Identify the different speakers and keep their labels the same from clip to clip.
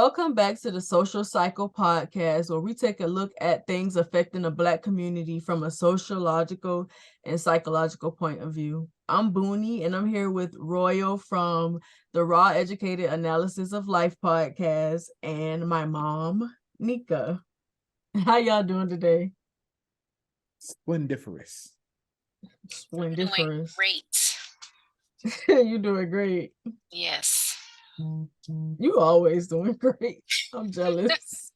Speaker 1: Welcome back to the Social Cycle Podcast, where we take a look at things affecting the Black community from a sociological and psychological point of view. I'm Boonie, and I'm here with Royal from the Raw Educated Analysis of Life podcast, and my mom, Neka. How y'all doing today?
Speaker 2: Splendiferous.
Speaker 1: Splendiferous.
Speaker 3: Great.
Speaker 1: You doing great.
Speaker 3: Yes.
Speaker 1: You always doing great. I'm jealous.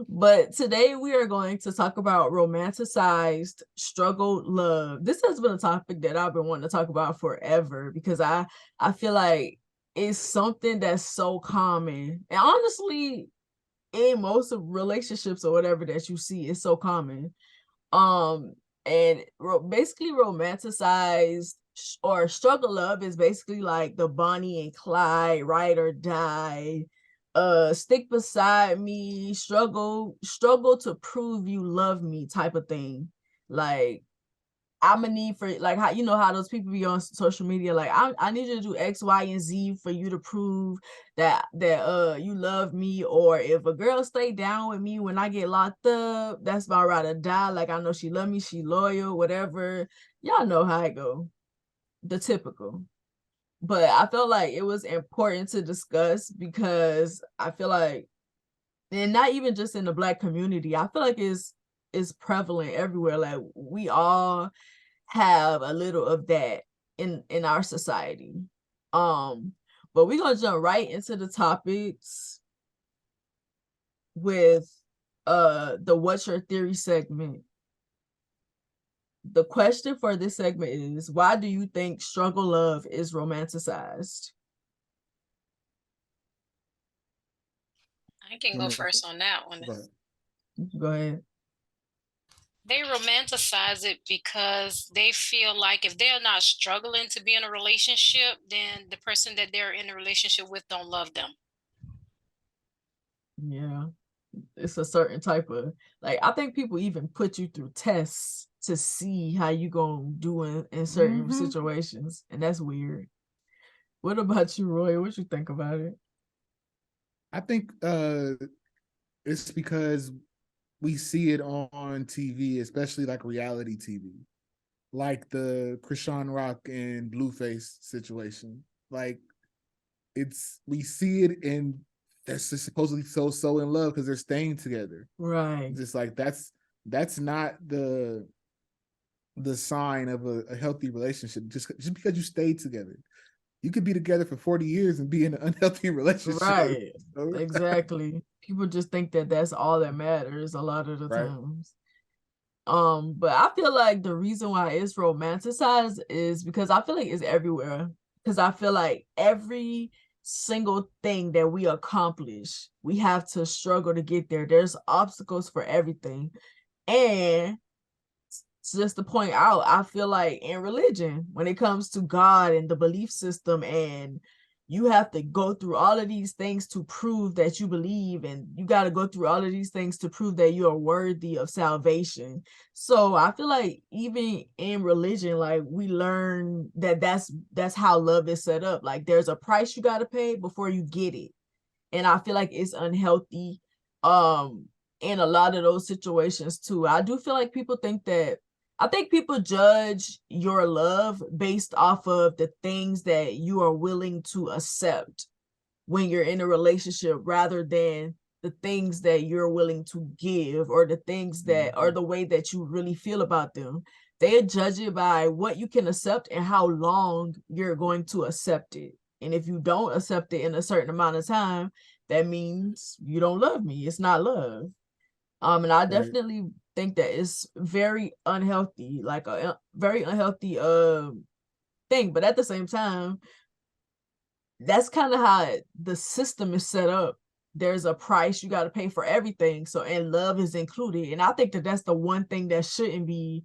Speaker 1: But today we are going to talk about romanticized struggle love. This has been a topic that I've been wanting to talk about forever because I feel like it's something that's so common. And honestly, in most of relationships or whatever that you see, it's so common. And basically romanticized or struggle love is basically like the Bonnie and Clyde, ride or die, stick beside me, struggle to prove you love me type of thing. Like, I'm a need for, like, how you know how those people be on social media, like, I need you to do X, Y, and Z for you to prove that you love me, or if a girl stay down with me when I get locked up, that's my ride or die. Like, I know she love me, she loyal, whatever. Y'all know how it go, the typical. But I felt like it was important to discuss because I feel like, and not even just in the Black community, I feel like it's prevalent everywhere. Like, we all have a little of that in our society. But we're gonna jump right into the topics with the What's Your Theory segment. The question for this segment is, why do you think struggle love is romanticized?
Speaker 3: I can go first on that one.
Speaker 1: Go ahead.
Speaker 3: They romanticize it because they feel like if they're not struggling to be in a relationship, then the person that they're in a relationship with don't love them.
Speaker 1: Yeah. It's a certain type of, like, I think people even put you through tests to see how you gonna do in certain situations, and that's weird. What about you, Roy? What you think about it?
Speaker 2: I think it's because we see it on TV, especially like reality TV, like the Krishan Rock and Blueface situation. Like, we see it, and they're supposedly so in love because they're staying together.
Speaker 1: Right.
Speaker 2: Just like that's not the sign of a healthy relationship. Just because you stayed together, you could be together for 40 years and be in an unhealthy relationship.
Speaker 1: Right. Exactly. People just think that that's all that matters a lot of the
Speaker 2: Right.
Speaker 1: times. But I feel like the reason why it's romanticized is because I feel like it's everywhere. Because I feel like every single thing that we accomplish, we have to struggle to get there. There's obstacles for everything. And just to point out, I feel like in religion, when it comes to God and the belief system, and you have to go through all of these things to prove that you believe, and you got to go through all of these things to prove that you are worthy of salvation. So I feel like even in religion, like, we learn that that's how love is set up. Like, there's a price you got to pay before you get it. And I feel like it's unhealthy in a lot of those situations too. I do feel like I think people judge your love based off of the things that you are willing to accept when you're in a relationship, rather than the things that you're willing to give, or the things that, or the way that you really feel about them. They judge it by what you can accept and how long you're going to accept it. And if you don't accept it in a certain amount of time, that means you don't love me. It's not love. And I definitely think that it's very unhealthy, like a very unhealthy thing. But at the same time, that's kind of how the system is set up. There's a price you got to pay for everything. So, and love is included. And I think that that's the one thing that shouldn't be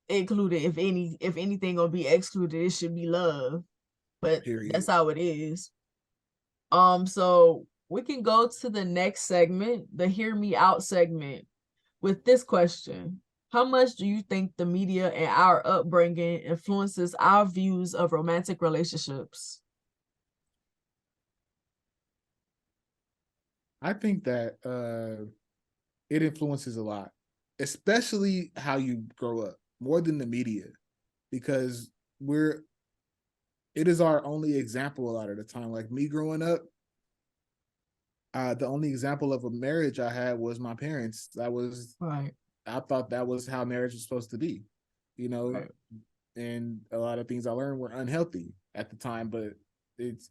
Speaker 1: included. If anything gonna be excluded, it should be love. But that's how it is. So we can go to the next segment, the Hear Me Out segment, with this question. How much do you think the media and our upbringing influences our views of romantic relationships?
Speaker 2: I think that it influences a lot, especially how you grow up more than the media, because we're it is our only example a lot of the time. Like me growing up, the only example of a marriage I had was my parents.
Speaker 1: Right.
Speaker 2: I thought that was how marriage was supposed to be, you know,
Speaker 1: Right.
Speaker 2: and a lot of things I learned were unhealthy at the time. But it's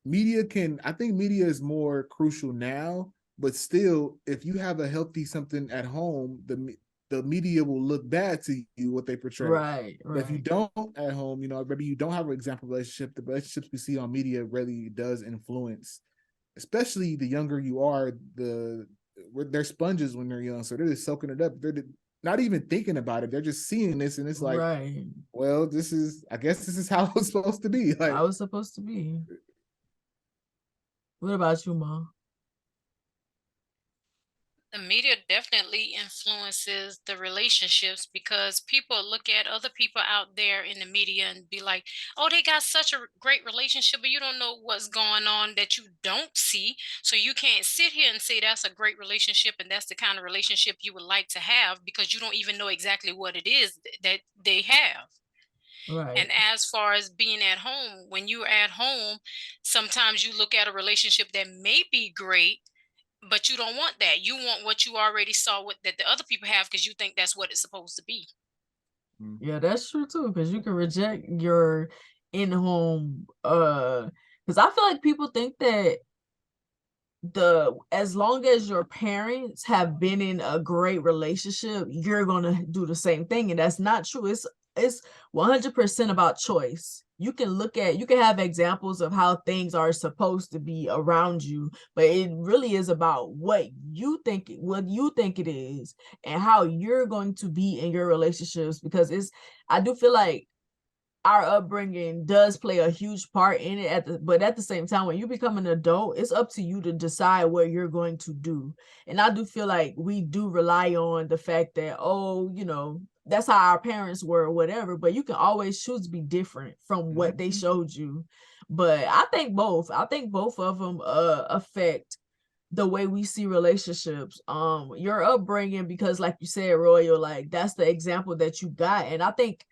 Speaker 2: I think media is more crucial now, but still, if you have a healthy something at home, the media will look bad to you what they portray.
Speaker 1: Right.
Speaker 2: But if you
Speaker 1: Right.
Speaker 2: don't at home, maybe you don't have an example relationship, the relationships we see on media really does influence, especially the younger you are, they're sponges when they're young, so they're just soaking it up. They're not even thinking about it. They're just seeing this, and it's like,
Speaker 1: Right.
Speaker 2: well, I guess this is how it's supposed to be.
Speaker 1: I
Speaker 2: Like,
Speaker 1: was supposed to be. What about you, Mom?
Speaker 3: The media definitely influences the relationships because people look at other people out there in the media and be like, oh, they got such a great relationship, but you don't know what's going on that you don't see. So you can't sit here and say that's a great relationship and that's the kind of relationship you would like to have because you don't even know exactly what it is that they have.
Speaker 1: Right.
Speaker 3: And as far as being at home, when you're at home, sometimes you look at a relationship that may be great, but you don't want that. You want what you already saw what that the other people have because you think that's what it's supposed to be.
Speaker 1: Yeah, that's true too, because you can reject your in-home because I feel like people think that as long as your parents have been in a great relationship, you're gonna do the same thing, and that's not true. It's 100% about choice. You can have examples of how things are supposed to be around you, but it really is about what you think it is and how you're going to be in your relationships, because I do feel like our upbringing does play a huge part in it, but at the same time, when you become an adult, it's up to you to decide what you're going to do. And I do feel like we do rely on the fact that, oh, that's how our parents were or whatever, but you can always choose to be different from what they
Speaker 2: mm-hmm.
Speaker 1: showed you. But I think both of them affect the way we see relationships. Your upbringing, because like you said, Royal, like that's the example that you got. And I think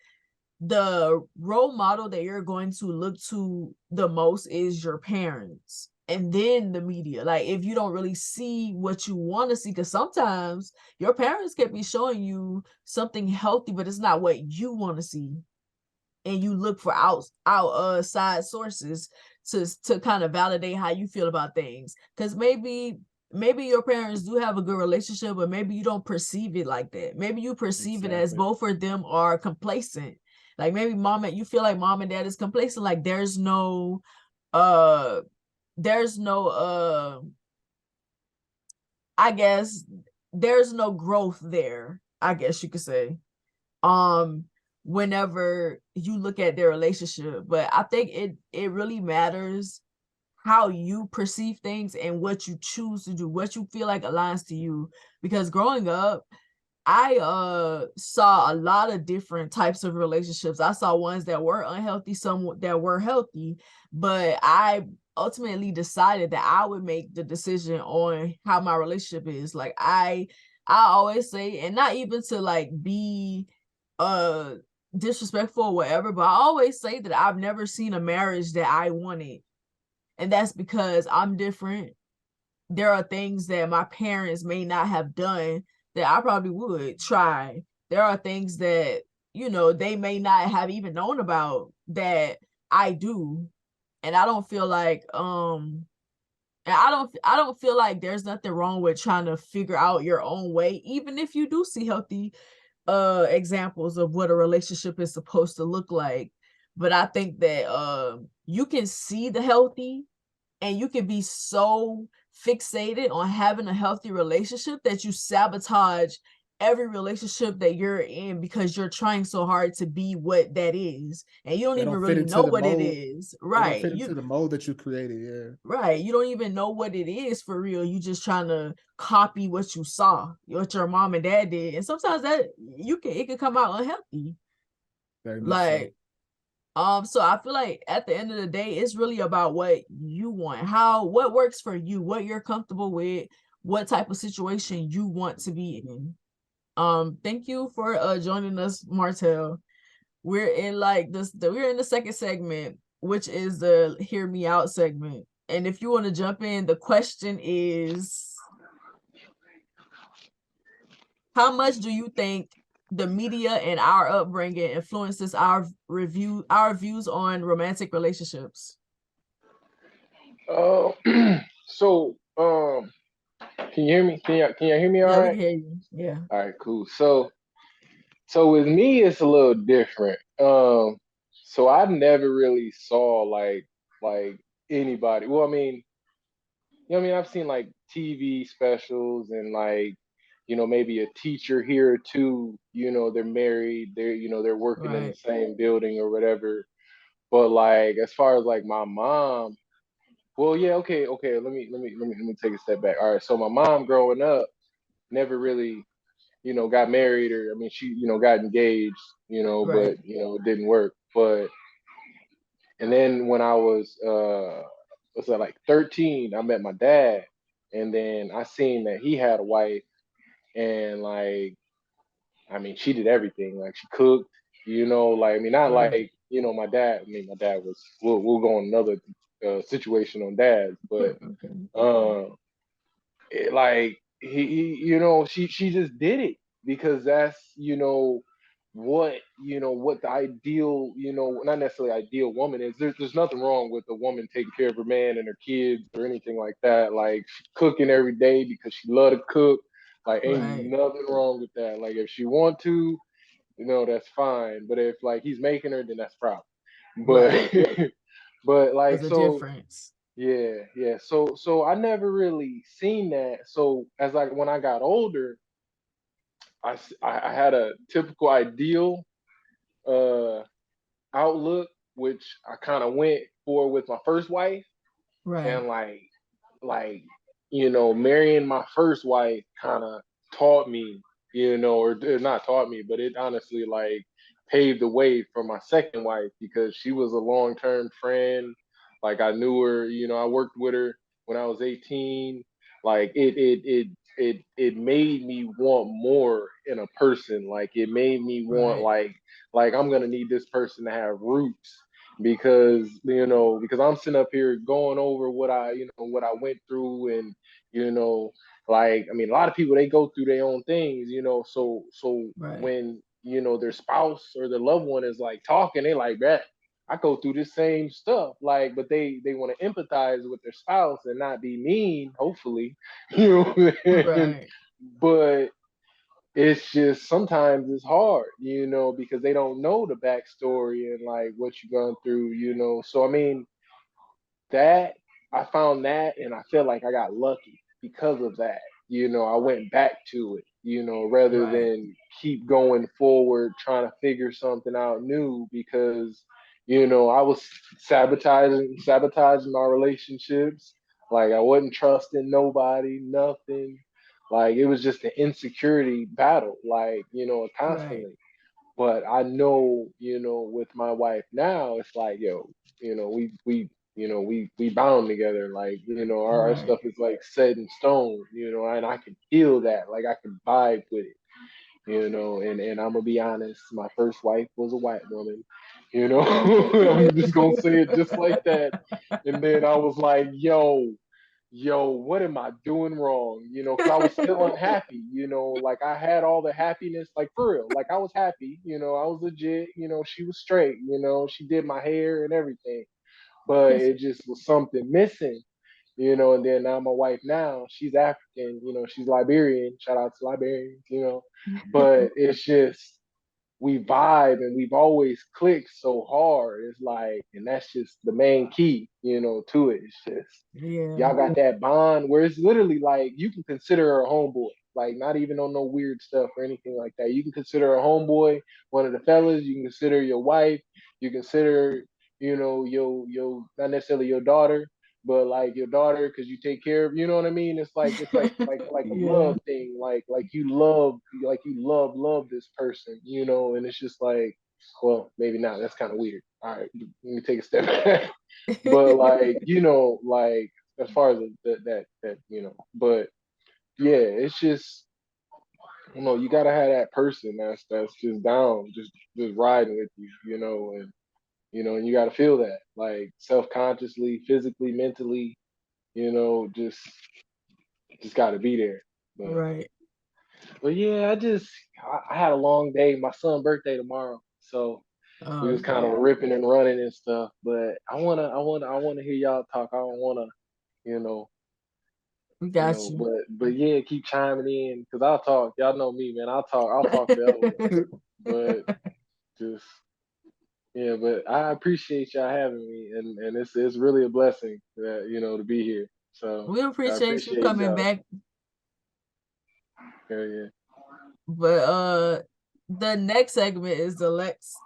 Speaker 1: the role model that you're going to look to the most is your parents, and then the media. Like, if you don't really see what you want to see, because sometimes your parents can be showing you something healthy, but it's not what you want to see, and you look for outside sources to kind of validate how you feel about things, because maybe your parents do have a good relationship, but maybe you don't perceive it like that. Maybe you perceive it as
Speaker 2: Exactly.
Speaker 1: both of them are complacent. Like, maybe you feel like mom and dad is complacent, like uh there's no I guess there's no growth there, I guess you could say, um whenever you look at their relationship. But I think it really matters how you perceive things and what you choose to do, what you feel like aligns to you. Because growing up, I saw a lot of different types of relationships. I saw ones that were unhealthy, some that were healthy, but I ultimately decided that I would make the decision on how my relationship is. Like, I always say, and not even to like be uh disrespectful or whatever, but I always say that I've never seen a marriage that I wanted. And that's because I'm different. There are things that my parents may not have done that I probably would try. There are things that, they may not have even known about that I do. And I don't feel like and I don't feel like there's nothing wrong with trying to figure out your own way, even if you do see healthy examples of what a relationship is supposed to look like. But I think that you can see the healthy, and you can be so fixated on having a healthy relationship that you sabotage every relationship that you're in, because you're trying so hard to be what that is, and you don't
Speaker 2: They
Speaker 1: even
Speaker 2: don't fit
Speaker 1: really
Speaker 2: into
Speaker 1: know
Speaker 2: the
Speaker 1: what it
Speaker 2: mold.
Speaker 1: is.
Speaker 2: They don't
Speaker 1: Right.
Speaker 2: fit into the mold that you created. Yeah.
Speaker 1: Right, you don't even know what it is for real. You just trying to copy what you saw, what your mom and dad did, and sometimes that it can come out unhealthy.
Speaker 2: Very much so.
Speaker 1: Like, So I feel like at the end of the day, it's really about what you want, what works for you, what you're comfortable with, what type of situation you want to be in. Thank you for joining us, Martelle. We're in like we're in the second segment, which is the hear me out segment. And if you want to jump in, the question is, how much do you think the media and our upbringing influences our views on romantic relationships?
Speaker 4: Uh, so can you hear me? Can you hear me all
Speaker 1: Yeah, we
Speaker 4: right?
Speaker 1: can hear you. Yeah.
Speaker 4: All right, cool. So with me, it's a little different. So I never really saw like anybody. Well, I mean, you know, what I mean, I've seen like TV specials and like, you know, maybe a teacher here or two. You know, they're married. They're working in the
Speaker 1: Right.
Speaker 4: same building or whatever. But like, as far as like my mom, well, yeah, okay. Let me take a step back. All right, so my mom growing up never really, you know, got married or I mean, she, you know, got engaged, you know,
Speaker 1: Right.
Speaker 4: but you know, it didn't work. But and then when I was that like 13, I met my dad, and then I seen that he had a wife, and like, I mean, she did everything. Like she cooked, you know, like I mean, not
Speaker 1: Right.
Speaker 4: like you know, my dad. I mean, my dad was. We'll go on another situation on dads, but
Speaker 1: Okay.
Speaker 4: um like he you know she just did it because that's you know what the ideal you know not necessarily ideal woman is. There's nothing wrong with a woman taking care of her man and her kids or anything like that, like she cooking every day because she love to cook, like ain't
Speaker 1: Right.
Speaker 4: nothing wrong with that. Like if she want to, you know, that's fine, but if like he's making her, then that's a problem. But
Speaker 1: Right.
Speaker 4: but
Speaker 1: There's
Speaker 4: like
Speaker 1: a
Speaker 4: so
Speaker 1: difference.
Speaker 4: yeah. So I never really seen that. So as like when I got older, I had a typical ideal uh outlook, which I kind of went for with my first wife,
Speaker 1: Right.
Speaker 4: and like you know marrying my first wife kind of taught me, you know, or not taught me, but it honestly like paved the way for my second wife because she was a long-term friend. Like I knew her, you know, I worked with her when I was 18. Like it made me want more in a person. Like it made me want
Speaker 1: Right.
Speaker 4: like I'm gonna need this person to have roots because you know because I'm sitting up here going over what I you know what I went through and you know like I mean a lot of people they go through their own things, you know, so
Speaker 1: Right.
Speaker 4: when you know their spouse or their loved one is like talking, they like that I go through the same stuff, like, but they want to empathize with their spouse and not be mean, hopefully, you know.
Speaker 1: Right.
Speaker 4: But it's just sometimes it's hard, you know, because they don't know the backstory and like what you've gone through, you know. So I mean, that I found that and I feel like I got lucky because of that. You know, I went back to it, you know, rather
Speaker 1: Right.
Speaker 4: than keep going forward trying to figure something out new because, you know, I was sabotaging my relationships. Like I wasn't trusting nobody, nothing. Like it was just an insecurity battle, like, you know,
Speaker 1: Right.
Speaker 4: constantly. But I know, you know, with my wife now, it's like, yo, you know, we bound together. Like, you know, our
Speaker 1: Right.
Speaker 4: stuff is like set in stone, you know, and I can feel that. Like I can vibe with it, you know, and I'm gonna be honest, my first wife was a white woman, you know. I'm just gonna say it just like that. And then I was like, yo, what am I doing wrong? You know, because I was still unhappy, you know, like I had all the happiness, like for real, like I was happy, you know, I was legit, you know, she was straight, you know, she did my hair and everything, but it just was something missing, you know, and then now my wife now, she's African, you know, she's Liberian, shout out to Liberians, you know, but it's just, we vibe and we've always clicked so hard. It's like, and that's just the main key, you know, to it. It's just
Speaker 1: Yeah.
Speaker 4: y'all got that bond where it's literally like you can consider her a homeboy, like not even on no weird stuff or anything like that. You can consider a homeboy, one of the fellas. You can consider your wife. You consider, you know, your not necessarily your daughter, but like your daughter because you take care of. You know what I mean? It's like a
Speaker 1: Yeah.
Speaker 4: love thing. Like you love this person. You know, and it's just like. well, maybe not. That's kind of weird. All right, let me take a step back. But like, like as far as that, but yeah, it's just, you gotta have that person that's just down, just riding with you, and you gotta feel that, like self-consciously, physically, mentally, just gotta be there. But
Speaker 1: Right.
Speaker 4: but yeah, I had a long day. My son's birthday tomorrow, so we was kind of
Speaker 1: Okay.
Speaker 4: ripping and running and stuff. But I wanna hear y'all talk. I don't wanna, you know,
Speaker 1: We got you.
Speaker 4: but yeah, keep chiming in because I'll talk. Y'all know me, man. I'll talk forever. But just yeah, but I appreciate y'all having me, and it's really a blessing that to be here. So
Speaker 1: We
Speaker 4: I
Speaker 1: appreciate you
Speaker 4: appreciate
Speaker 1: coming
Speaker 4: y'all.
Speaker 1: back.
Speaker 4: Hell yeah.
Speaker 1: But the next segment is the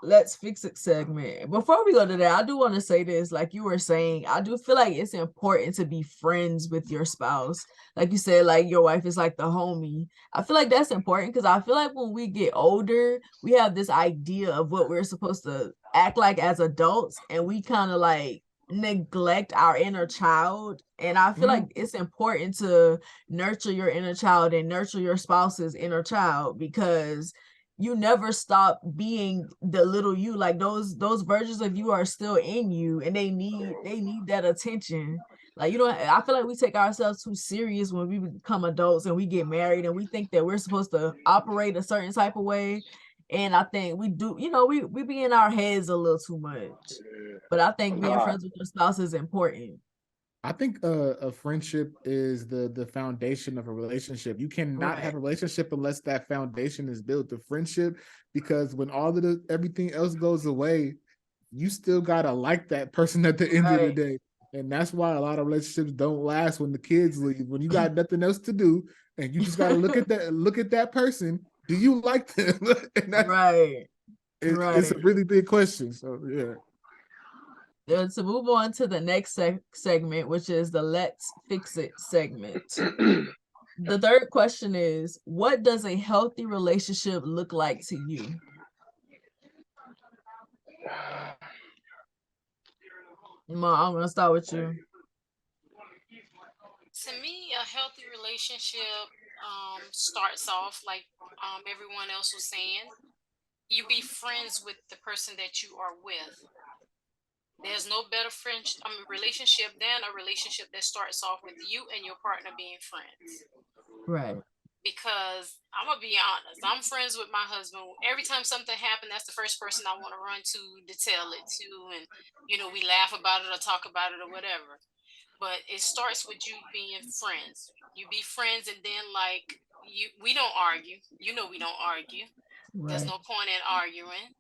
Speaker 1: let's fix it segment. Before we go to that, I do want to say this, like you were saying, I do feel like it's important to be friends with your spouse. Like you said, like your wife is like the homie. I feel like that's important because I feel like when we get older, we have this idea of what we're supposed to act like as adults, and we kind of like neglect our inner child. And I feel like it's important to nurture your inner child and nurture your spouse's inner child, because you never stop being the little you. Like those versions of you are still in you, and they need that attention. Like I feel like we take ourselves too serious when we become adults and we get married, and we think that we're supposed to operate a certain type of way. And I think we do, we be in our heads a little too much. But I think being
Speaker 4: Yeah.
Speaker 1: friends with your spouse is important.
Speaker 2: I think a friendship is the foundation of a relationship. You cannot have
Speaker 1: Right.
Speaker 2: a relationship unless that foundation is built. The friendship, because when all of everything else goes away, you still gotta like that person at the end of the
Speaker 1: Right.
Speaker 2: day. And that's why a lot of relationships don't last when the kids leave. When you got nothing else to do, and you just gotta look at that person. Do you like them? And
Speaker 1: Right.
Speaker 2: it's a
Speaker 1: Right.
Speaker 2: really big question. So yeah.
Speaker 1: To move on to the next segment, which is the let's fix it segment. The third question is, what does a healthy relationship look like to you? Ma, I'm gonna start with you.
Speaker 3: To me, a healthy relationship starts off like everyone else was saying. You be friends with the person that you are with. There's no better friendship, relationship than a relationship that starts off with you and your partner being friends.
Speaker 1: Right.
Speaker 3: Because I'm gonna be honest, I'm friends with my husband. Every time something happened, that's the first person I want to run to tell it to, and we laugh about it or talk about it or whatever. But it starts with you being friends. You be friends, and then like we don't argue. We don't argue. There's
Speaker 1: Right.
Speaker 3: no point in arguing.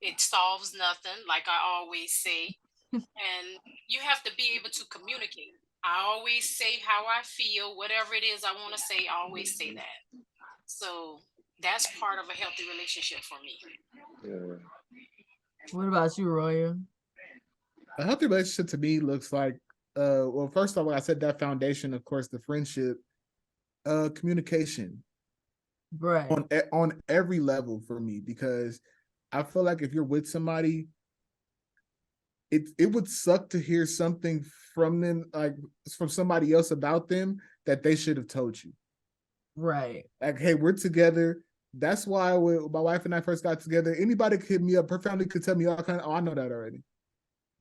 Speaker 3: It solves nothing, like I always say. And you have to be able to communicate. I always say how I feel, whatever it is I want to say, I always say that. So that's part of a healthy relationship for me.
Speaker 4: Yeah.
Speaker 1: What about you, Roya?
Speaker 2: A healthy relationship to me looks like, well, first of all, I said that foundation, of course, the friendship, communication
Speaker 1: Right.
Speaker 2: on every level for me, because I feel like if you're with somebody, it would suck to hear something from them, like from somebody else about them that they should have told you.
Speaker 1: Right.
Speaker 2: Like, hey, we're together. That's why when my wife and I first got together, anybody could hit me up. Her family could tell me all kind of, oh, I know that already.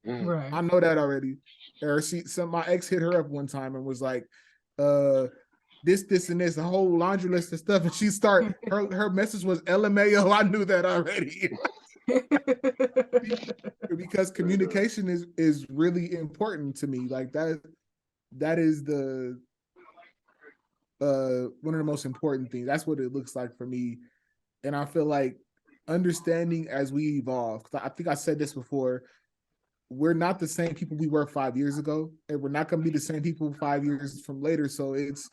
Speaker 4: Mm.
Speaker 1: Right.
Speaker 2: I know that already. Or my ex hit her up one time and was like, uh, this, and this, a whole laundry list of stuff. And her message was LMAO. I knew that already. Because communication is really important to me. Like that is the one of the most important things. That's what it looks like for me. And I feel like understanding as we evolve, because I think I said this before, we're not the same people we were 5 years ago, and we're not going to be the same people 5 years from later. So it's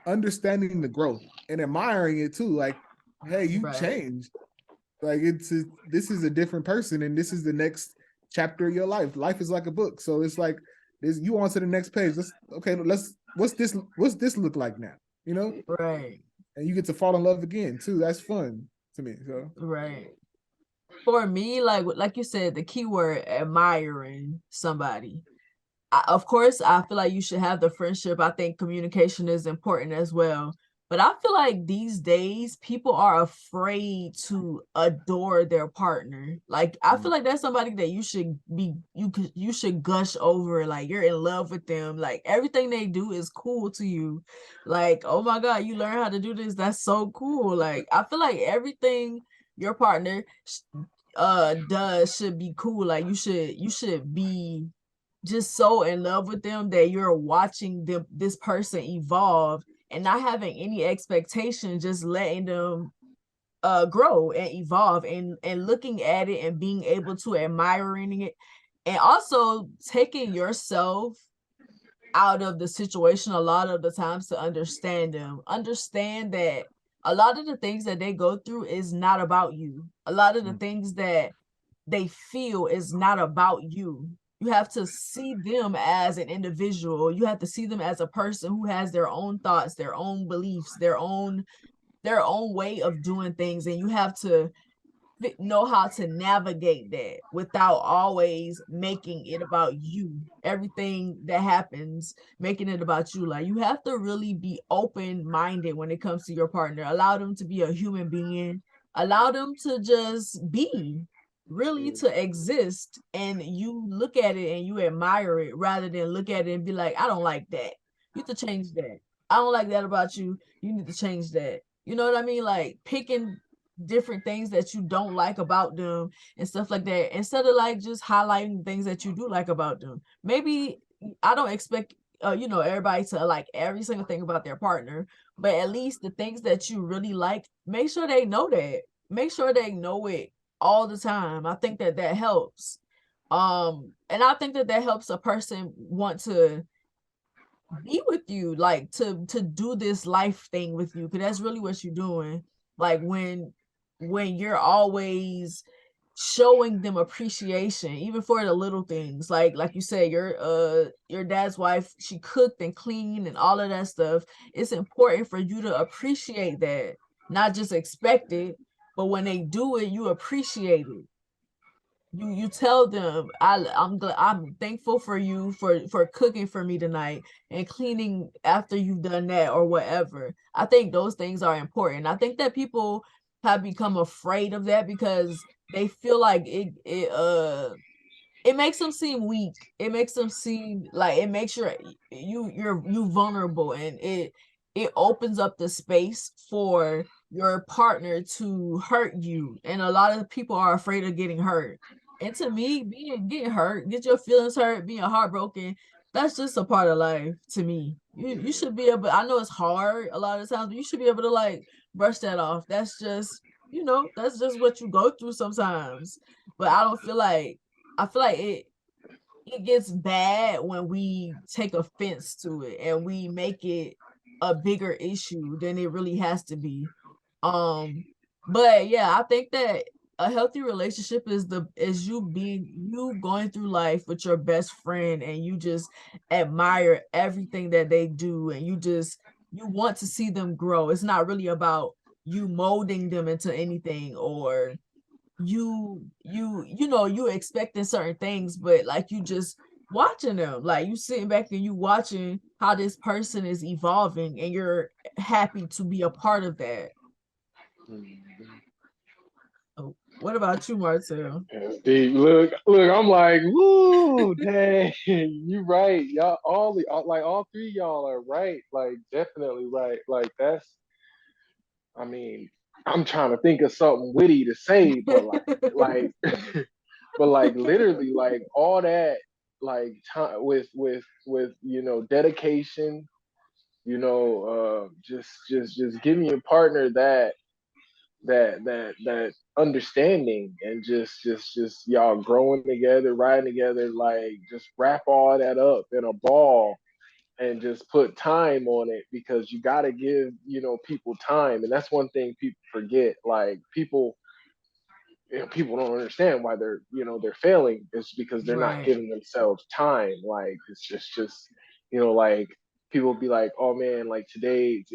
Speaker 2: understanding the growth and admiring it too. Like, hey, you
Speaker 1: Right.
Speaker 2: changed. Like this is a different person, and this is the next chapter of your life. Life is like a book, so it's like this. You on to the next page. What's this? What's this look like now? You know,
Speaker 1: Right.
Speaker 2: and you get to fall in love again too. That's fun to me. So
Speaker 1: Right. For me, like you said, the key word admiring somebody. Of course, I feel like you should have the friendship. I think communication is important as well. But I feel like these days people are afraid to adore their partner. Like I feel like that's somebody that you should gush over. Like you're in love with them. Like everything they do is cool to you. Like, oh my God, you learn how to do this. That's so cool. Like I feel like everything your partner does should be cool. Like you should be just so in love with them that you're watching this person evolve and not having any expectation, just letting them grow and evolve and looking at it and being able to admiring it and also taking yourself out of the situation a lot of the times to understand them. Understand that a lot of the things that they go through is not about you. A lot of the things that they feel is not about you. You have to see them as an individual. You have to see them as a person who has their own thoughts, their own beliefs, their own way of doing things, and you have to know how to navigate that without always making it about you. Everything that happens, making it about you. Like you have to really be open-minded when it comes to your partner. Allow them to be a human being. Allow them to just be, really
Speaker 4: Mm.
Speaker 1: to exist. And you look at it and you admire it rather than look at it and be like, I don't like that. You have to change that. I don't like that about you. You need to change that. You know what I mean? Like picking different things that you don't like about them and stuff like that instead of like just highlighting things that you do like about them. Maybe I don't expect everybody to like every single thing about their partner, but at least the things that you really like, make sure they know that. Make sure they know it all the time. I think that that helps. And I think that that helps a person want to be with you, like to do this life thing with you, because that's really what you're doing. Like when you're always showing them appreciation even for the little things, like you said, your dad's wife, she cooked and cleaned and all of that stuff. It's important for you to appreciate that, not just expect it, but when they do it, you appreciate it. You tell them, I'm glad, I'm thankful for you for cooking for me tonight and cleaning after you've done that or whatever. I think those things are important. I think that people have become afraid of that because they feel like it makes them seem weak. It makes them seem like it makes you vulnerable, and it opens up the space for your partner to hurt you. And a lot of people are afraid of getting hurt. And to me, getting hurt, get your feelings hurt, being heartbroken, that's just a part of life to me. You should be able, I know it's hard a lot of times, but you should be able to like brush that off. That's just, that's just what you go through sometimes. But I feel like it gets bad when we take offense to it and we make it a bigger issue than it really has to be. Um, but yeah, I think that a healthy relationship is you going through life with your best friend and you just admire everything that they do and you want to see them grow. It's not really about you molding them into anything, or you expecting certain things, but like you just watching them, like you sitting back and you watching how this person is evolving and you're happy to be a part of that.
Speaker 4: Mm.
Speaker 1: Oh, what about you, Martelle?
Speaker 4: That's deep. Look, I'm like, woo, dang, you right. Y'all, all three of y'all are right. Like, definitely right. Like, I mean, I'm trying to think of something witty to say, but like, but like, literally, like, all that, like, time with dedication, just giving your partner that understanding, and just y'all growing together, riding together, like just wrap all that up in a ball and just put time on it, because you got to give people time. And that's one thing people forget. Like people don't understand why they're failing. It's because they're not
Speaker 1: Right.
Speaker 4: giving themselves time. Like it's just like, people be like, oh man, like today,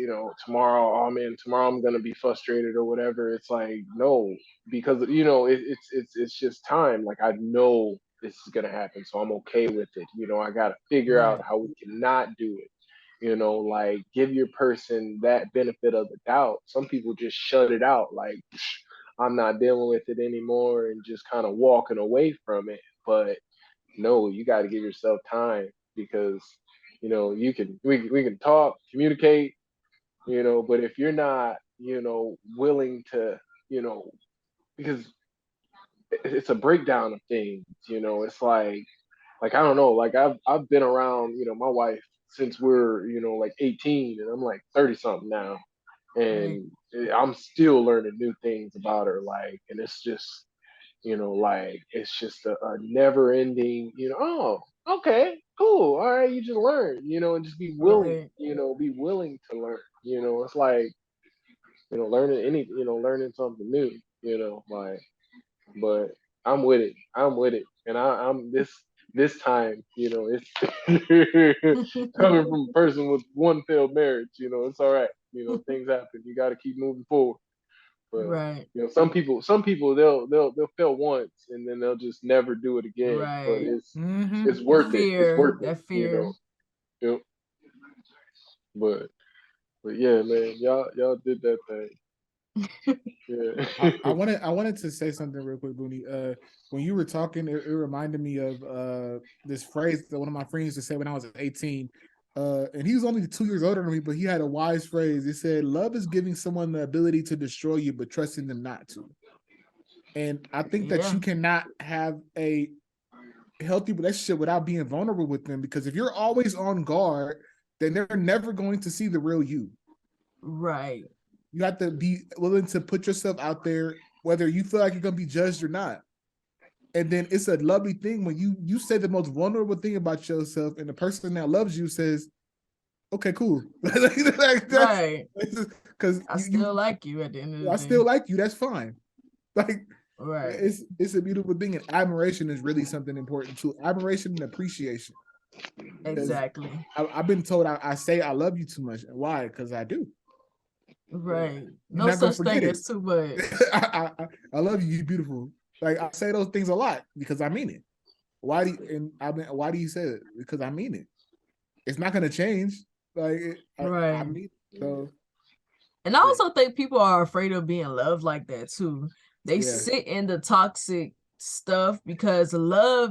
Speaker 4: tomorrow, oh man, tomorrow I'm gonna be frustrated or whatever. It's like, no, because it's just time. Like I know this is gonna happen, so I'm okay with it. I gotta figure out
Speaker 1: Right.
Speaker 4: how we can not do it. Like give your person that benefit of the doubt. Some people just shut it out, like I'm not dealing with it anymore, and just kind of walking away from it. But no, you got to give yourself time because we can talk, communicate, but if you're not willing to you know because it's a breakdown of things. It's like I don't know, like I've been around my wife since we're like 18, and I'm like 30 something now,
Speaker 1: Right.
Speaker 4: and I'm still learning new things about her, like, and it's just like it's just a never ending, oh, okay, cool, all right, you just learn, and just
Speaker 1: Right.
Speaker 4: be willing to learn. It's like, learning something new, like, but I'm with it, and I'm this time, it's coming from a person with one failed marriage, it's all right, things happen, you got to keep moving forward. But
Speaker 1: Right.
Speaker 4: some people they'll fail once and then they'll just never do it again. But
Speaker 1: Right.
Speaker 2: Mm-hmm.
Speaker 4: it's
Speaker 1: The
Speaker 4: worth it. It's
Speaker 1: fear,
Speaker 4: worth it.
Speaker 1: that fear.
Speaker 4: Yep. But but yeah, man, y'all did that thing.
Speaker 2: I,
Speaker 4: Yeah.
Speaker 2: I wanted I wanted to say something real quick, Boonie. When you were talking, it reminded me of this phrase that one of my friends used to say when I was 18. And he was only 2 years older than me, but he had a wise phrase. He said, "Love is giving someone the ability to destroy you, but trusting them not to." And I think that
Speaker 1: Yeah.
Speaker 2: you cannot have a healthy relationship without being vulnerable with them, because if you're always on guard, then they're never going to see the real you.
Speaker 1: Right.
Speaker 2: You have to be willing to put yourself out there, whether you feel like you're going to be judged or not. And then it's a lovely thing when you say the most vulnerable thing about yourself, and the person that loves you says, "Okay, cool." Like that's
Speaker 1: Right.
Speaker 2: because
Speaker 1: I still like you at the end of the
Speaker 2: I
Speaker 1: day.
Speaker 2: still like you. That's fine. Like
Speaker 1: Right.
Speaker 2: it's a beautiful thing, and admiration is really something important too. Admiration and appreciation. Because
Speaker 1: Exactly.
Speaker 2: I've been told I say I love you too much. Why? Because I do.
Speaker 1: Right.
Speaker 2: You're
Speaker 1: No
Speaker 2: not gonna
Speaker 1: such thing
Speaker 2: forget it.
Speaker 1: as too much.
Speaker 2: I love you. You're beautiful. Like I say those things a lot because I mean it. Why do you say it? Because I mean it. It's not gonna change. I
Speaker 1: Right.
Speaker 2: mean it. So
Speaker 1: And I
Speaker 2: yeah,
Speaker 1: also think people are afraid of being loved like that too. They
Speaker 2: yeah,
Speaker 1: sit in the toxic stuff because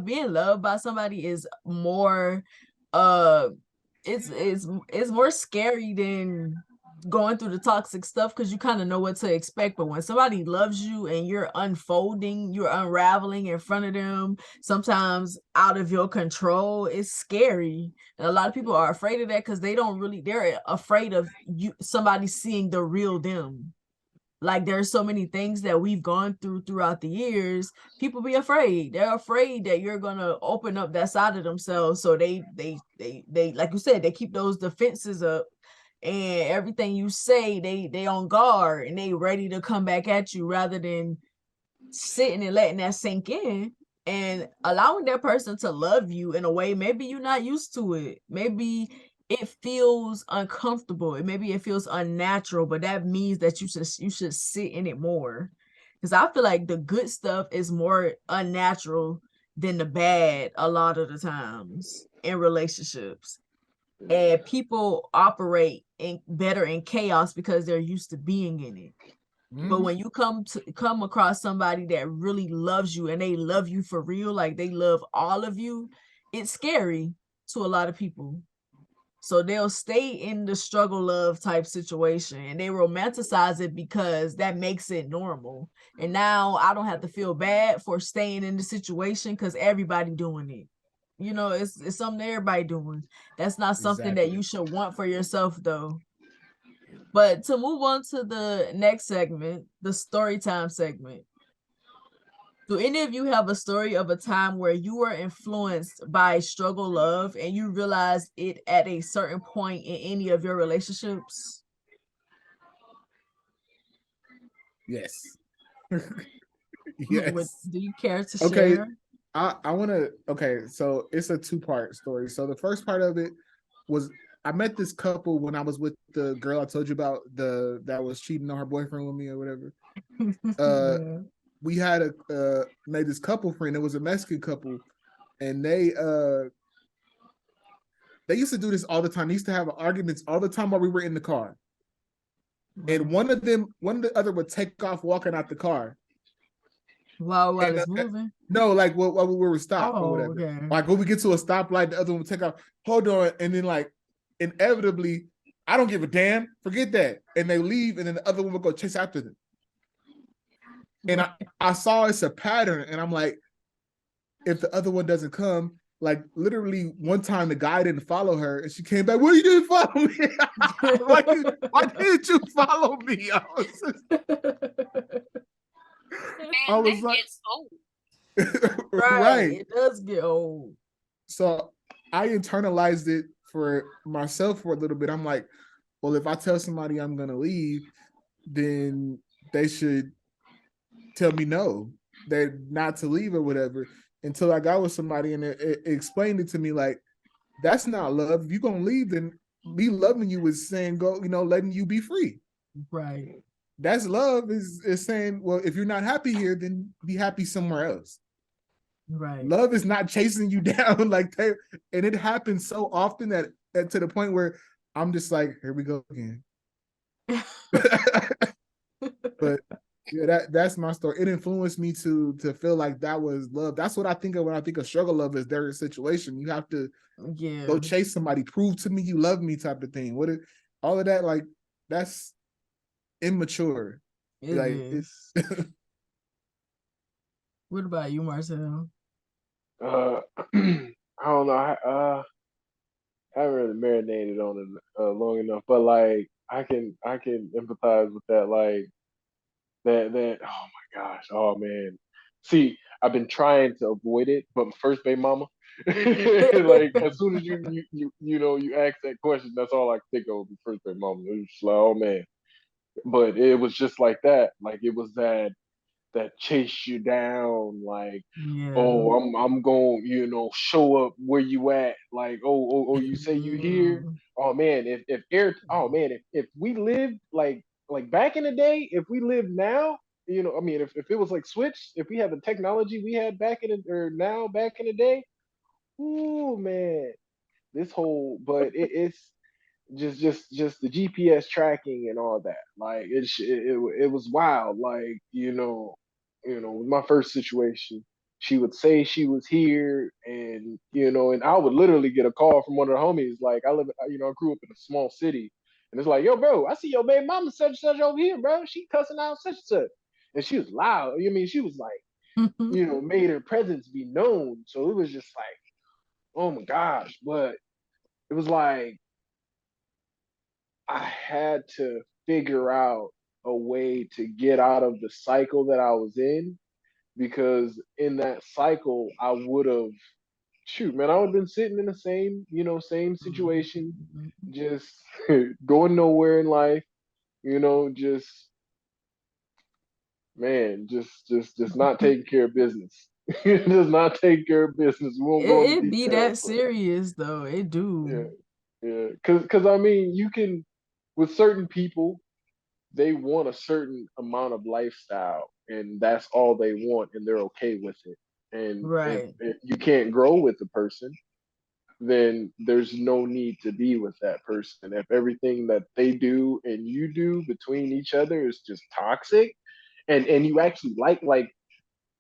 Speaker 1: being loved by somebody is more uh it's more scary than going through the toxic stuff because you kind of know what to expect. But when somebody loves you and you're unfolding, you're unraveling in front of them, sometimes out of your control, it's scary. And a lot of people are afraid of that because they're afraid of somebody seeing the real them. Like there's so many things that we've gone throughout the years. People be afraid. They're afraid that you're gonna open up that side of themselves. So they like you said, they keep those defenses up, and everything you say, they on guard and they ready to come back at you rather than sitting and letting that sink in and allowing that person to love you in a way maybe you're not used to it. Maybe it feels uncomfortable. Maybe it feels unnatural, but that means that you should sit in it more. Because I feel like the good stuff is more unnatural than the bad a lot of the times in relationships. And people operate in better in chaos because they're used to being in it. But
Speaker 2: mm-hmm.
Speaker 1: when you come across somebody that really loves you and they love you for real, like they love all of you, it's scary to a lot of people. So they'll stay in the struggle love type situation and they romanticize it because that makes it normal. And now I don't have to feel bad for staying in the situation because everybody doing it. It's something everybody doing. That's not something that
Speaker 2: Exactly.
Speaker 1: you should want for yourself though. But to move on to the next segment, the story time segment. Do any of you have a story of a time where you were influenced by struggle love and you realized it at a certain point in any of your relationships?
Speaker 2: Yes.
Speaker 1: What
Speaker 2: Yes.
Speaker 1: do you care to
Speaker 2: Okay.
Speaker 1: share?
Speaker 2: I want to. Okay, so it's a two-part story. So the first part of it was I met this couple when I was with the girl I told you about, that was cheating on her boyfriend with me or whatever.
Speaker 1: Yeah.
Speaker 2: We had made this couple friend. It was a Mexican couple, and they used to do this all the time. They used to have arguments all the time while we were in the car. And one of the other would take off walking out the car.
Speaker 1: While
Speaker 2: And,
Speaker 1: it's moving.
Speaker 2: no, like while we were stopped or whatever.
Speaker 1: Okay.
Speaker 2: Like when we get to a stoplight, the other one would take off. Hold on, and then like inevitably, I don't give a damn. Forget that, and they leave, and then the other one would go chase after them. And I saw it's a pattern, and I'm like, if the other one doesn't come, like literally one time the guy didn't follow her, and she came back. Well, you didn't follow me. why didn't you follow me? I was
Speaker 3: that
Speaker 2: like,
Speaker 3: gets old.
Speaker 2: right.
Speaker 1: It does get old.
Speaker 2: So I internalized it for myself for a little bit. I'm like, well, if I tell somebody I'm gonna leave, then they should tell me no, they're not to leave or whatever. Until I got with somebody and it explained it to me like, that's not love. If you're gonna leave, then me loving you is saying go, letting you be free.
Speaker 1: Right.
Speaker 2: That's love is saying, well, if you're not happy here, then be happy somewhere else.
Speaker 1: Right.
Speaker 2: Love is not chasing you down like that. And it happens so often that to the point where I'm just like, here we go again. But yeah, that's my story. It influenced me to feel like that was love. That's what I think of when I think of struggle love is their situation. You have to go chase somebody, prove to me you love me type of thing. All of that, like that's immature.
Speaker 1: It is. What about you, Marcel?
Speaker 4: I don't know. I haven't really marinated on it long enough, but like I can empathize with that. Like that. Oh my gosh. Oh man. See, I've been trying to avoid it, but first baby mama. Like as soon as you ask that question, that's all I think of was first baby mama. It was just like, oh man. But it was just like that. Like it was that chase you down, like, oh, I'm going, show up where you at, like, oh, you say you here. Oh man, if we lived like back in the day, if we lived now, I mean, if it was like switch, if we had the technology we had back in the or now back in the day, ooh man, but it's just the GPS tracking and all that. Like it was wild. Like with my first situation, she would say she was here, and and I would literally get a call from one of the homies. Like I grew up in a small city, and it's like, yo, bro, I see your baby mama such and such over here, bro. She cussing out such and such, and she was loud. I mean, she was like, made her presence be known. So it was just like, oh my gosh, but it was like I had to figure out a way to get out of the cycle that I was in because in that cycle I would have I would have been sitting in the same situation, just going nowhere in life, just man, just not taking care of business. Just not taking care of business. We won't go into
Speaker 1: It be
Speaker 4: details.
Speaker 1: that serious though. It do.
Speaker 4: Yeah. Cause I mean you can with certain people they want a certain amount of lifestyle and that's all they want and they're okay with it. And if you can't grow with the person, then there's no need to be with that person. If everything that they do and you do between each other is just toxic and you actually like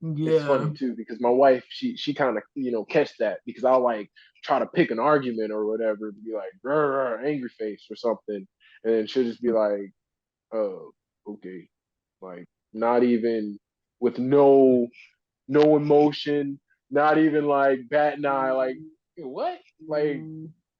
Speaker 4: it's funny too because my wife she kind of catch that because I'll like try to pick an argument or whatever be like angry face or something and then she'll just be like oh okay, like not even with no emotion, not even like bat and eye, like what? Like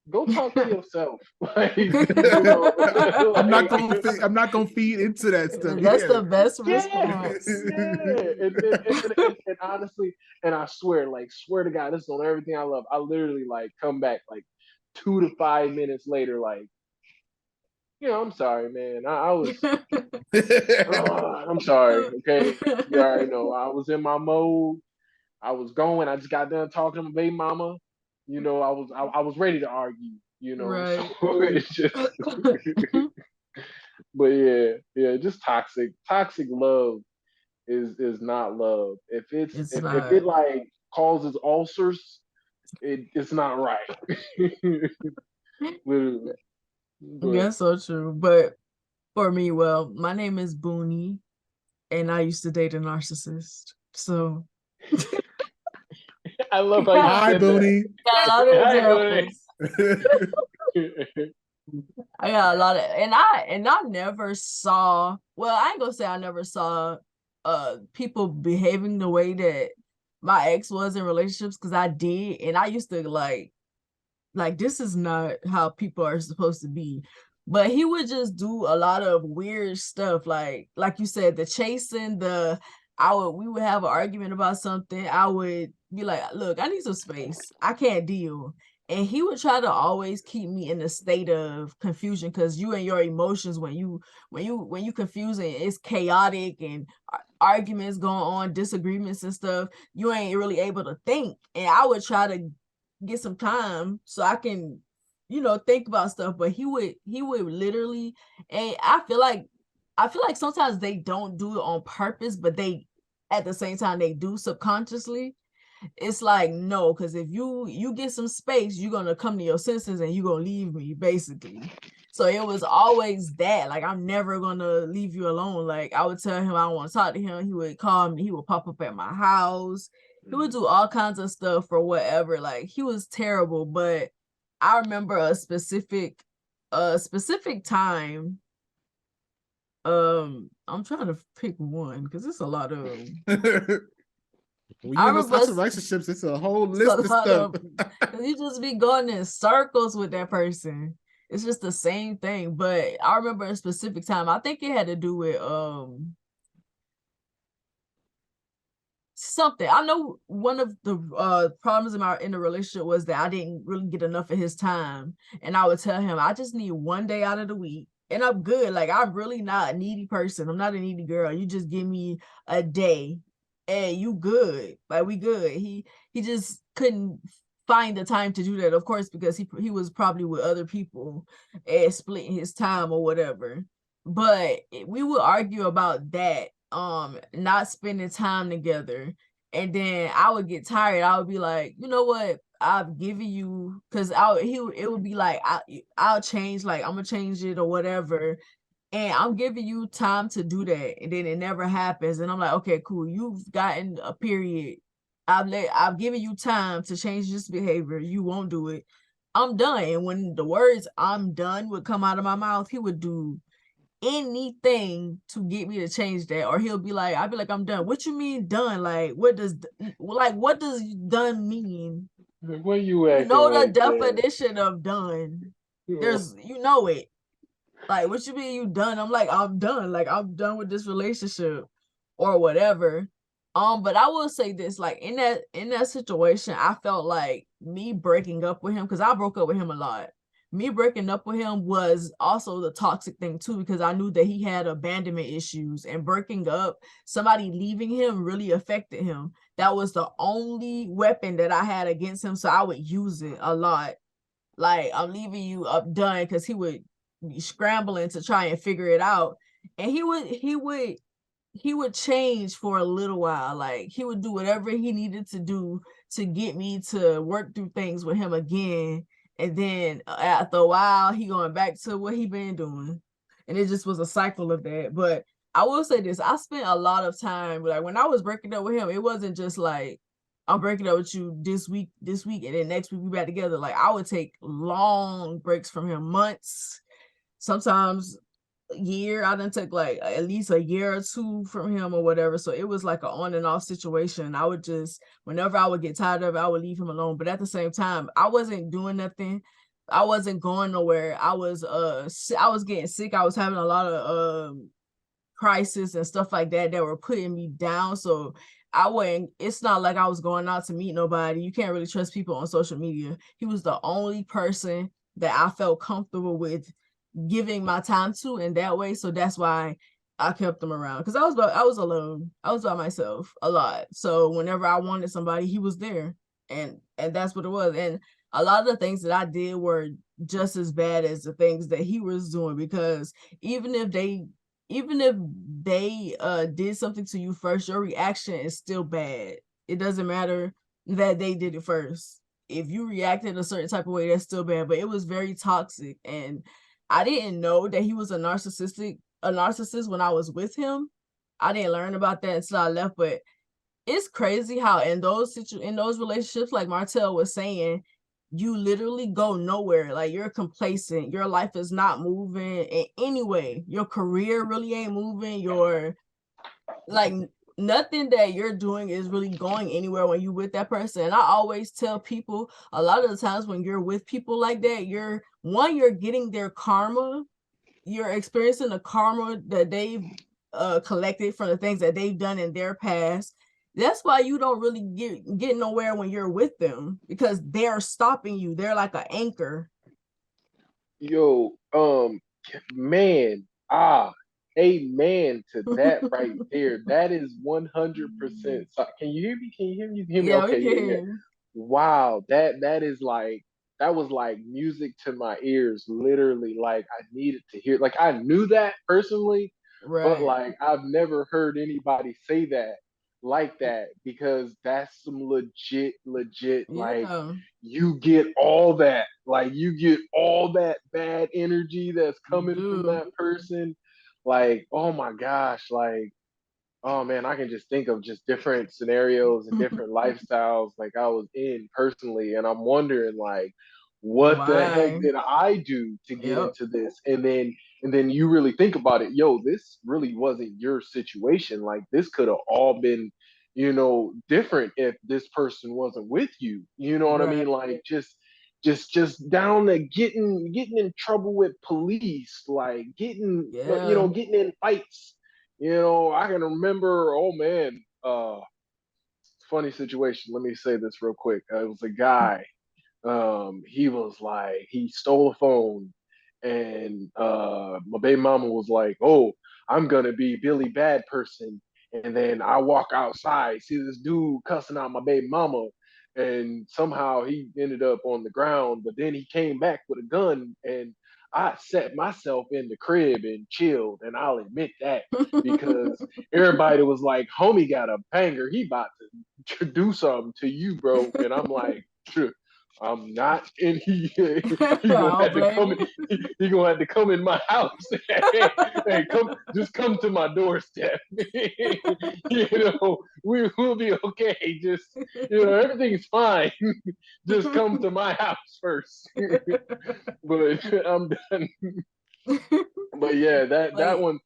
Speaker 4: go talk to yourself. Like
Speaker 2: I'm not
Speaker 4: like,
Speaker 2: gonna feed into that stuff.
Speaker 1: That's the best
Speaker 4: yeah,
Speaker 1: response.
Speaker 4: yeah. And honestly, and I swear to God, this is on everything I love. I literally like come back like 2 to 5 minutes later, like, I'm sorry, man. I was I'm sorry. Okay, you already know. I was in my mode. I was going. I just got done talking to my baby mama. I was ready to argue. So
Speaker 1: Right.
Speaker 4: it's just, but yeah, just toxic love is not love.
Speaker 1: It's
Speaker 4: If it
Speaker 1: not.
Speaker 4: like causes ulcers, it's not right. Literally. But
Speaker 1: That's so true. But for me, well, my name is Boonie, and I used to date a narcissist. So
Speaker 4: I love
Speaker 1: got
Speaker 4: how you
Speaker 2: Hi,
Speaker 4: said that.
Speaker 2: Boonie.
Speaker 1: a lot of
Speaker 4: Hi, buddy.
Speaker 1: examples. I got a lot of, and I never saw, well, I ain't gonna say I never saw people behaving the way that my ex was in relationships, because I did, and I used to like this is not how people are supposed to be. But he would just do a lot of weird stuff, like you said, the chasing, we would have an argument about something. I would be like, look, I need some space. I can't deal. And he would try to always keep me in a state of confusion, because you and your emotions, when you confusing, it's chaotic, and arguments going on, disagreements and stuff. You ain't really able to think. And I would try to get some time so I can, think about stuff. But he would literally, and I feel like sometimes they don't do it on purpose, but they at the same time they do subconsciously. It's like, no, because if you get some space, you're gonna come to your senses and you're gonna leave me, basically. So it was always that, like, I'm never gonna leave you alone. Like, I would tell him I don't want to talk to him. He would call me, he would pop up at my house, he would do all kinds of stuff for whatever. Like, he was terrible. But I remember a specific time. I'm trying to pick one because it's a lot of them.
Speaker 2: When
Speaker 1: I
Speaker 2: you're in those
Speaker 1: remember
Speaker 2: toxic relationships, it's a whole
Speaker 1: it's a
Speaker 2: list of
Speaker 1: lot
Speaker 2: stuff.
Speaker 1: of, you just be going in circles with that person. It's just the same thing. But I remember a specific time. I think it had to do with something. I know one of the problems in the relationship was that I didn't really get enough of his time. And I would tell him, I just need one day out of the week and I'm good. Like, I'm really not a needy person. I'm not a needy girl. You just give me a day and you good. Like, we good. He just couldn't find the time to do that, of course, because he was probably with other people and splitting his time or whatever. But we would argue about that, not spending time together. And then I would get tired. I would be like, you know what, I've given you, because it would be like, I'll change, like, I'm gonna change it or whatever, and I'm giving you time to do that, and then it never happens. And I'm like, okay, cool, you've gotten a period. I've given you time to change this behavior. You won't do it. I'm done. And when the words "I'm done" would come out of my mouth, he would do anything to get me to change that. Or he'll be like, I'd be like, I'm done. What you mean done? Like, what does done mean?
Speaker 4: what you
Speaker 1: You
Speaker 4: acting
Speaker 1: know the
Speaker 4: like, man?
Speaker 1: definition of done. You know it. Like, what you mean you done? I'm like, I'm done. Like, I'm done with this relationship or whatever. But I will say this, like, in that situation, I felt like me breaking up with him, because I broke up with him a lot. Me breaking up with him was also the toxic thing too, because I knew that he had abandonment issues, and breaking up, somebody leaving him really affected him. That was the only weapon that I had against him, so I would use it a lot. Like, I'm leaving you up done, because he would be scrambling to try and figure it out. And he would change for a little while. Like, he would do whatever he needed to do to get me to work through things with him again. And then after a while, he going back to what he been doing. And it just was a cycle of that. But I will say this, I spent a lot of time, like, when I was breaking up with him, it wasn't just like, I'm breaking up with you this week, and then next week we back together. Like, I would take long breaks from him, months, sometimes a year. I didn't take like at least a year or two from him or whatever. So it was like an on and off situation. I would just, whenever I would get tired of it, I would leave him alone. But at the same time, I wasn't doing nothing. I wasn't going nowhere. I was getting sick. I was having a lot of crisis and stuff like that were putting me down. So I wouldn't, it's not like I was going out to meet nobody. You can't really trust people on social media. He was the only person that I felt comfortable with giving my time to in that way. So that's why I kept him around, because I was alone. I was by myself a lot. So whenever I wanted somebody, he was there. And that's what it was. And a lot of the things that I did were just as bad as the things that he was doing, because even if they did something to you first, your reaction is still bad. It doesn't matter that they did it first. If you reacted a certain type of way, that's still bad. But it was very toxic, and I didn't know that he was a narcissist when I was with him. I didn't learn about that until I left. But it's crazy how in those relationships, like Martelle was saying, you literally go nowhere. Like, you're complacent. Your life is not moving in any way. Your career really ain't moving. Your like nothing that you're doing is really going anywhere when you with that person. And I always tell people, a lot of the times when you're with people like that, you're getting their karma. You're experiencing the karma that they've collected from the things that they've done in their past. That's why you don't really get nowhere when you're with them, because they're stopping you. They're like an anchor.
Speaker 4: Yo, man, amen to that right there. That is 100%. So, can you hear me? Can you hear me? You can hear me?
Speaker 1: Yeah, we
Speaker 4: Okay,
Speaker 1: can
Speaker 4: yeah,
Speaker 1: hear
Speaker 4: yeah.
Speaker 1: you.
Speaker 4: Wow, that is like, that was like music to my ears. Literally, like I needed to hear. Like I knew that personally, but
Speaker 1: Right.
Speaker 4: like I've never heard anybody say that like that, because that's some legit, like
Speaker 1: Yeah.
Speaker 4: you get all that, like you get all that bad energy that's
Speaker 1: You
Speaker 4: coming from
Speaker 1: do.
Speaker 4: that person. Like, oh my gosh, like, oh man, I can just think of just different scenarios and different lifestyles like I was in personally, and I'm wondering like, what the heck
Speaker 1: Why?
Speaker 4: did I do to get
Speaker 1: Yep.
Speaker 4: into this? And then you really think about it, yo, this really wasn't your situation. Like this could have all been, different if this person wasn't with you. You know what I mean?
Speaker 1: Right.
Speaker 4: Like just down to getting in trouble with police, like
Speaker 1: Yeah.
Speaker 4: getting in fights. I can remember, oh man, funny situation. Let me say this real quick. It was a guy. He was like, he stole a phone, and my baby mama was like, "Oh, I'm gonna be Billy Bad Person." And then I walk outside, see this dude cussing out my baby mama, and somehow he ended up on the ground. But then he came back with a gun, and I set myself in the crib and chilled. And I'll admit that, because everybody was like, "Homie got a banger. He about to do something to you, bro." And I'm like, "Sure, I'm not." And
Speaker 1: I
Speaker 4: he gonna
Speaker 1: don't
Speaker 4: have to
Speaker 1: blame
Speaker 4: come.
Speaker 1: you.
Speaker 4: He gonna have to come in my house. Hey, just come to my doorstep. We'll be okay. Just everything's fine. Just come to my house first. But I'm done. But yeah, that
Speaker 1: Like,
Speaker 4: one.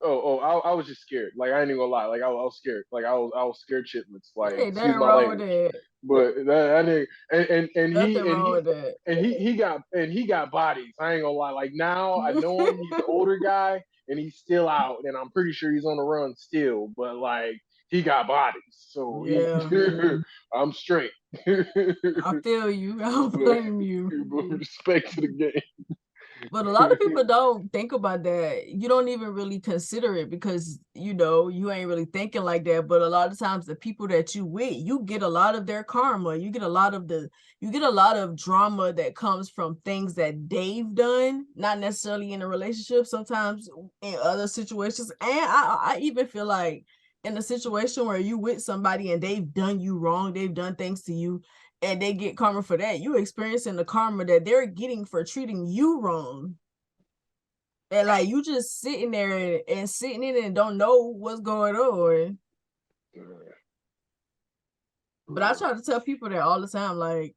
Speaker 4: I was just scared. Like I ain't even gonna lie. Like I was scared. Like I was scared shitless.
Speaker 1: there
Speaker 4: Like
Speaker 1: ain't
Speaker 4: excuse
Speaker 1: nothing
Speaker 4: my
Speaker 1: wrong with
Speaker 4: language.
Speaker 1: that.
Speaker 4: But that nigga,
Speaker 1: Nothing wrong with that.
Speaker 4: he got bodies. I ain't gonna lie. Like now I know him. He's an older guy and he's still out, and I'm pretty sure he's on the run still. But like he got bodies, so he
Speaker 1: Yeah.
Speaker 4: I'm straight.
Speaker 1: I feel you. I don't
Speaker 4: but,
Speaker 1: blame you.
Speaker 4: but respect to the game.
Speaker 1: But a lot of people don't think about that. You don't even really consider it because, you ain't really thinking like that. But a lot of times the people that you with, you get a lot of their karma. You get a lot of drama that comes from things that they've done, not necessarily in a relationship, sometimes in other situations. And I even feel like in a situation where you with somebody and they've done you wrong, they've done things to you, and they get karma for that. You experiencing the karma that they're getting for treating you wrong. And like you just sitting there and sitting in it and don't know what's going on. But I try to tell people that all the time, like,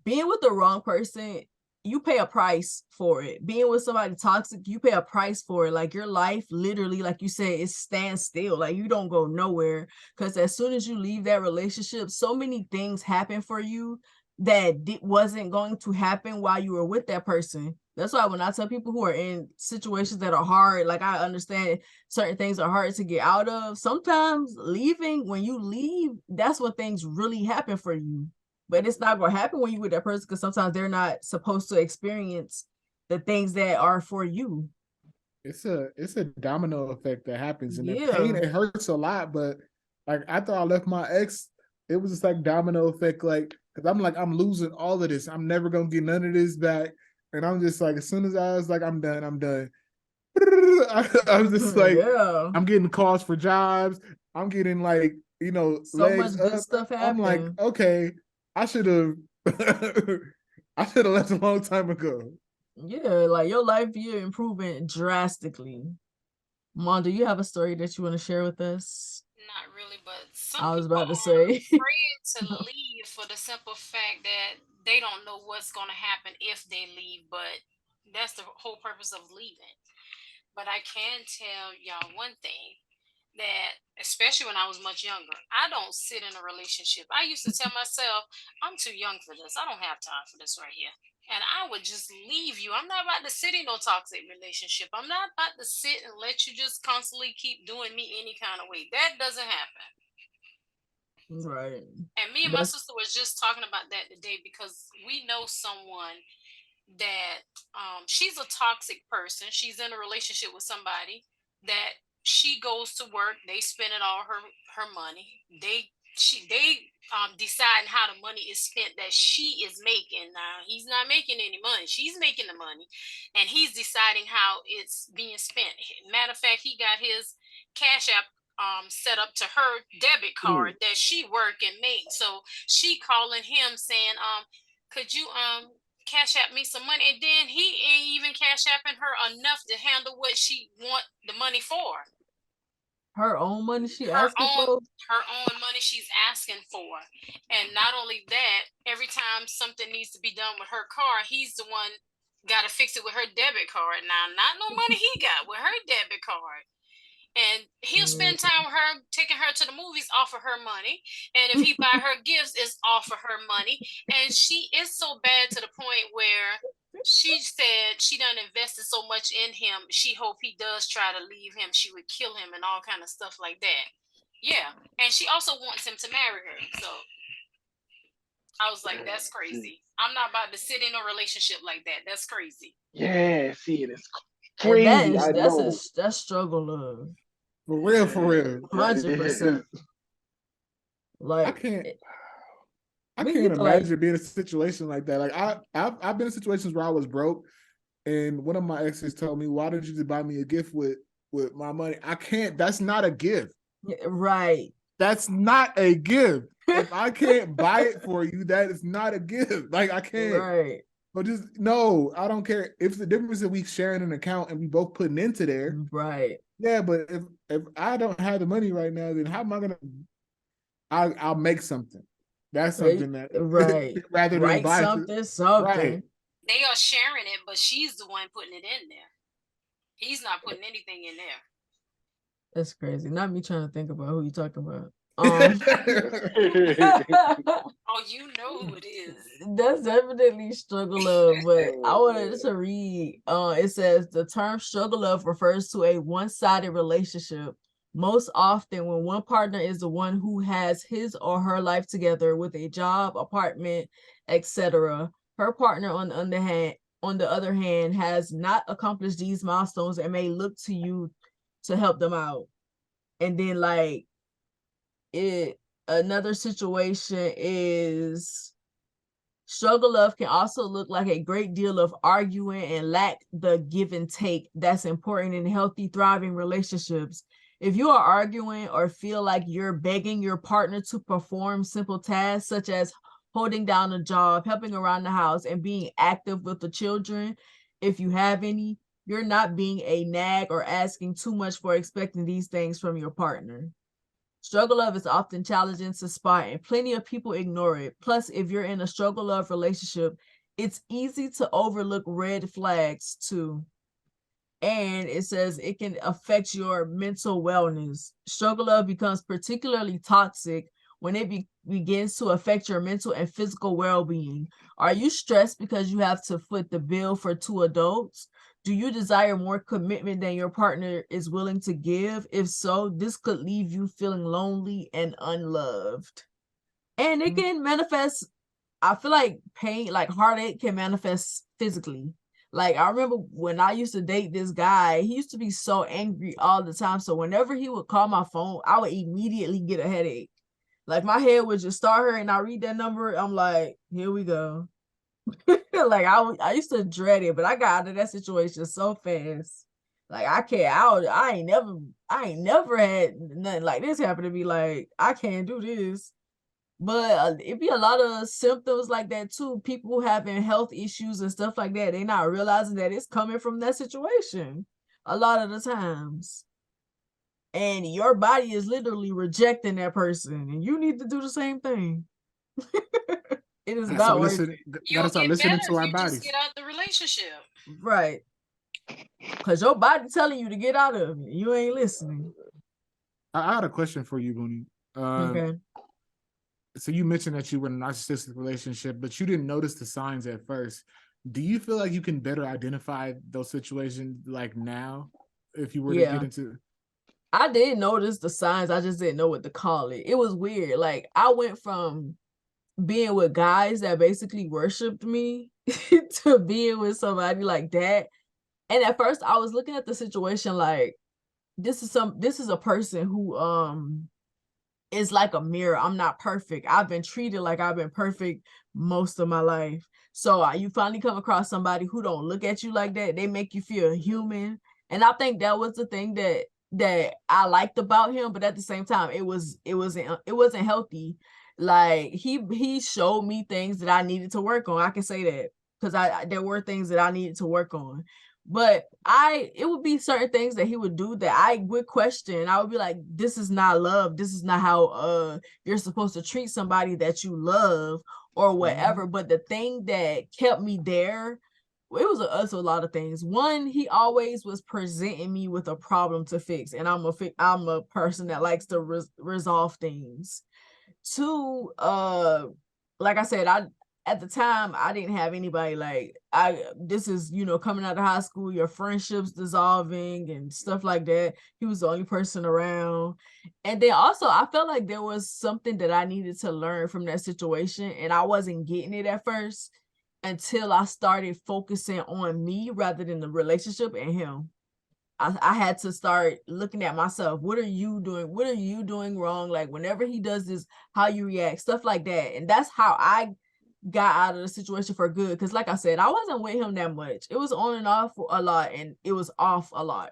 Speaker 1: being with the wrong person, you pay a price for it. Being with somebody toxic, you pay a price for it. Like your life, literally, like you said, it stands still. Like you don't go nowhere. Because as soon as you leave that relationship, so many things happen for you that wasn't going to happen while you were with that person. That's why when I tell people who are in situations that are hard, like I understand certain things are hard to get out of. Sometimes leaving, when you leave, that's when things really happen for you, but it's not going to happen when you with that person because sometimes they're not supposed to experience the things that are for you.
Speaker 2: It's a domino effect that happens, and the pain,
Speaker 1: Yeah.
Speaker 2: it hurts a lot. But like after I left my ex, it was just like domino effect. Like Because I'm like, I'm losing all of this. I'm never gonna get none of this back. And I'm just like, as soon as I was like, I'm done, I'm done. I was just like,
Speaker 1: Yeah.
Speaker 2: I'm getting calls for jobs. I'm getting like,
Speaker 1: So
Speaker 2: legs
Speaker 1: much good
Speaker 2: up.
Speaker 1: stuff
Speaker 2: I'm like,
Speaker 1: happened.
Speaker 2: okay, I should have I should have left a long time ago.
Speaker 1: Yeah, like your life you're improving drastically. Mom, do you have a story that you want to share with us?
Speaker 3: Not really, but some
Speaker 1: I was
Speaker 3: people
Speaker 1: about to
Speaker 3: are
Speaker 1: say.
Speaker 3: afraid to leave for the simple fact that they don't know what's going to happen if they leave, but that's the whole purpose of leaving. But I can tell y'all one thing that, especially when I was much younger, I don't sit in a relationship. I used to tell myself, I'm too young for this. I don't have time for this right here. And I would just leave you. I'm not about to sit in no toxic relationship. I'm not about to sit and let you just constantly keep doing me any kind of way. That doesn't happen.
Speaker 1: Right.
Speaker 3: And me and my
Speaker 1: That's
Speaker 3: sister was just talking about that today because we know someone that she's a toxic person. She's in a relationship with somebody that she goes to work. They spend it all her money. They deciding how the money is spent that she is making. Now he's not making any money. She's making the money, and he's deciding how it's being spent. Matter of fact, he got his cash app set up to her debit
Speaker 4: Mm.
Speaker 3: card that she work and make. So she calling him saying, could you cash out me some money, and then he ain't even cash apping her enough to handle what she want the money for.
Speaker 1: her own money she
Speaker 3: Her
Speaker 1: asking
Speaker 3: own
Speaker 1: for.
Speaker 3: her own money she's asking for. And not only that, every time something needs to be done with her car, he's the one got to fix it with her debit card. Now, not no money he got with her debit card. And he'll
Speaker 1: Mm.
Speaker 3: spend time with her, taking her to the movies off of her money. And if he buy her gifts, it's off of her money. And she is so bad to the point where she said she done invested so much in him. She hope he does try to leave him. She would kill him and all kind of stuff like that. Yeah. And she also wants him to marry her. So I was like, that's
Speaker 4: See,
Speaker 3: crazy. I'm not about to sit in a relationship like that. That's crazy.
Speaker 4: yeah, see, and it's
Speaker 1: And
Speaker 4: crazy. I know
Speaker 1: that's struggle love.
Speaker 2: For real, for real.
Speaker 4: that
Speaker 1: 100%.
Speaker 4: is.
Speaker 2: I
Speaker 1: Like
Speaker 2: can't I
Speaker 1: we you
Speaker 2: can't
Speaker 1: know, like
Speaker 2: imagine being in a situation like that. Like I've been in situations where I was broke, and one of my exes told me, "Why did you just buy me a gift with my money?" I can't. That's not a gift.
Speaker 1: right.
Speaker 2: That's not a gift. If I can't buy it for you, that is not a gift. Like I can't.
Speaker 1: Right.
Speaker 2: But just no, I don't care. If the difference is we sharing an account and we both putting into there,
Speaker 1: Right.
Speaker 2: yeah. But if I don't have the money right now, then how am I gonna? I'll make something. That's something that
Speaker 1: Right.
Speaker 2: rather than
Speaker 1: Write
Speaker 2: buy it.
Speaker 1: something,
Speaker 2: Right.
Speaker 1: something.
Speaker 3: They are sharing it, but she's the one putting it in there. He's not putting anything in there.
Speaker 1: That's crazy. Not me trying to think about who you talking about.
Speaker 3: Oh, you know who it is.
Speaker 1: That's definitely struggle love, but I wanted to read it says the term struggle love refers to a one-sided relationship, most often when one partner is the one who has his or her life together with a job, apartment, etc. Her partner on the other hand has not accomplished these milestones and may look to you to help them out. And then like it another situation is struggle love can also look like a great deal of arguing and lack the give and take that's important in healthy, thriving relationships. If you are arguing or feel like you're begging your partner to perform simple tasks such as holding down a job, helping around the house, and being active with the children, if you have any, you're not being a nag or asking too much for expecting these things from your partner. Struggle love is often challenging to spot, and plenty of people ignore it. Plus, if you're in a struggle love relationship, it's easy to overlook red flags too. And it says it can affect your mental wellness. Struggle love becomes particularly toxic when it begins to affect your mental and physical well-being. Are you stressed because you have to foot the bill for two adults? Do you desire more commitment than your partner is willing to give? If so, this could leave you feeling lonely and unloved. And it can manifest, I feel like pain, like heartache can manifest physically. Like I remember when I used to date this guy, he used to be so angry all the time. So whenever he would call my phone, I would immediately get a headache. Like my head would just start hurting, and I read that number, I'm like, here we go. Like I used to dread it, but I got out of that situation so fast. Like I can't out. I ain't never had nothing like this happen to me. Like I can't do this. But it be a lot of symptoms like that too. People having health issues and stuff like that. They not realizing that it's coming from that situation a lot of the times. And your body is literally rejecting that person, and you need to do the same thing. It is
Speaker 2: Gotta start
Speaker 1: not worth
Speaker 2: listening.
Speaker 1: it.
Speaker 2: Gotta
Speaker 3: You'll
Speaker 2: start
Speaker 3: get
Speaker 2: listening
Speaker 3: better
Speaker 2: to
Speaker 3: if
Speaker 2: our
Speaker 3: you just get
Speaker 2: bodies.
Speaker 3: out the relationship.
Speaker 1: Right. Because your body telling you to get out of it. You ain't listening.
Speaker 2: I had a question for you, Boonie.
Speaker 1: Okay.
Speaker 2: So you mentioned that you were in a narcissistic relationship, but you didn't notice the signs at first. Do you feel like you can better identify those situations like now if you were to get
Speaker 1: Yeah.
Speaker 2: into?
Speaker 1: I did notice the signs. I just didn't know what to call it. It was weird. Like I went from being with guys that basically worshiped me to being with somebody like that. And at first I was looking at the situation like this is a person who is like a mirror. I'm not perfect. I've been treated like I've been perfect most of my life. So you finally come across somebody who don't look at you like that. They make you feel human. And I think that was the thing that I liked about him, but at the same time it wasn't healthy. Like he showed me things that I needed to work on. I can say that because I there were things that I needed to work on. But it would be certain things that he would do that I would question. I would be like, this is not love. This is not how you're supposed to treat somebody that you love or whatever. But the thing that kept me there, it was also a lot of things. One, he always was presenting me with a problem to fix, and I'm a person that likes to resolve things. Two, like I said, I at the time I didn't have anybody. Like this is coming out of high school, your friendships dissolving and stuff like that. He was the only person around. And then also I felt like there was something that I needed to learn from that situation, and I wasn't getting it at first until I started focusing on me rather than the relationship and him. I had to start looking at myself. What are you doing? What are you doing wrong? Like whenever he does this, how you react, stuff like that. And that's how I got out of the situation for good. Because like I said, I wasn't with him that much. It was on and off a lot, and it was off a lot.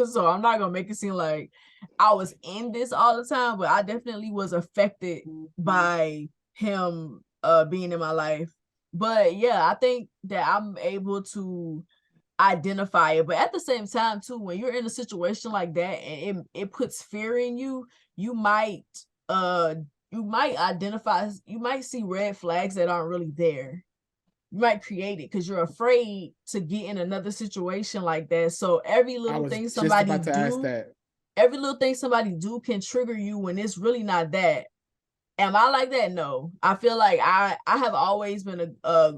Speaker 1: So I'm not gonna make it seem like I was in this all the time, but I definitely was affected by him being in my life. But yeah, I think that I'm able to identify it. But at the same time too, when you're in a situation like that and it puts fear in you, you might identify, you might see red flags that aren't really there. You might create it because you're afraid to get in another situation like that. So
Speaker 2: I was just about to ask that.
Speaker 1: every little thing somebody do can trigger you when it's really not that. Am I like that? No. I feel like I have always been a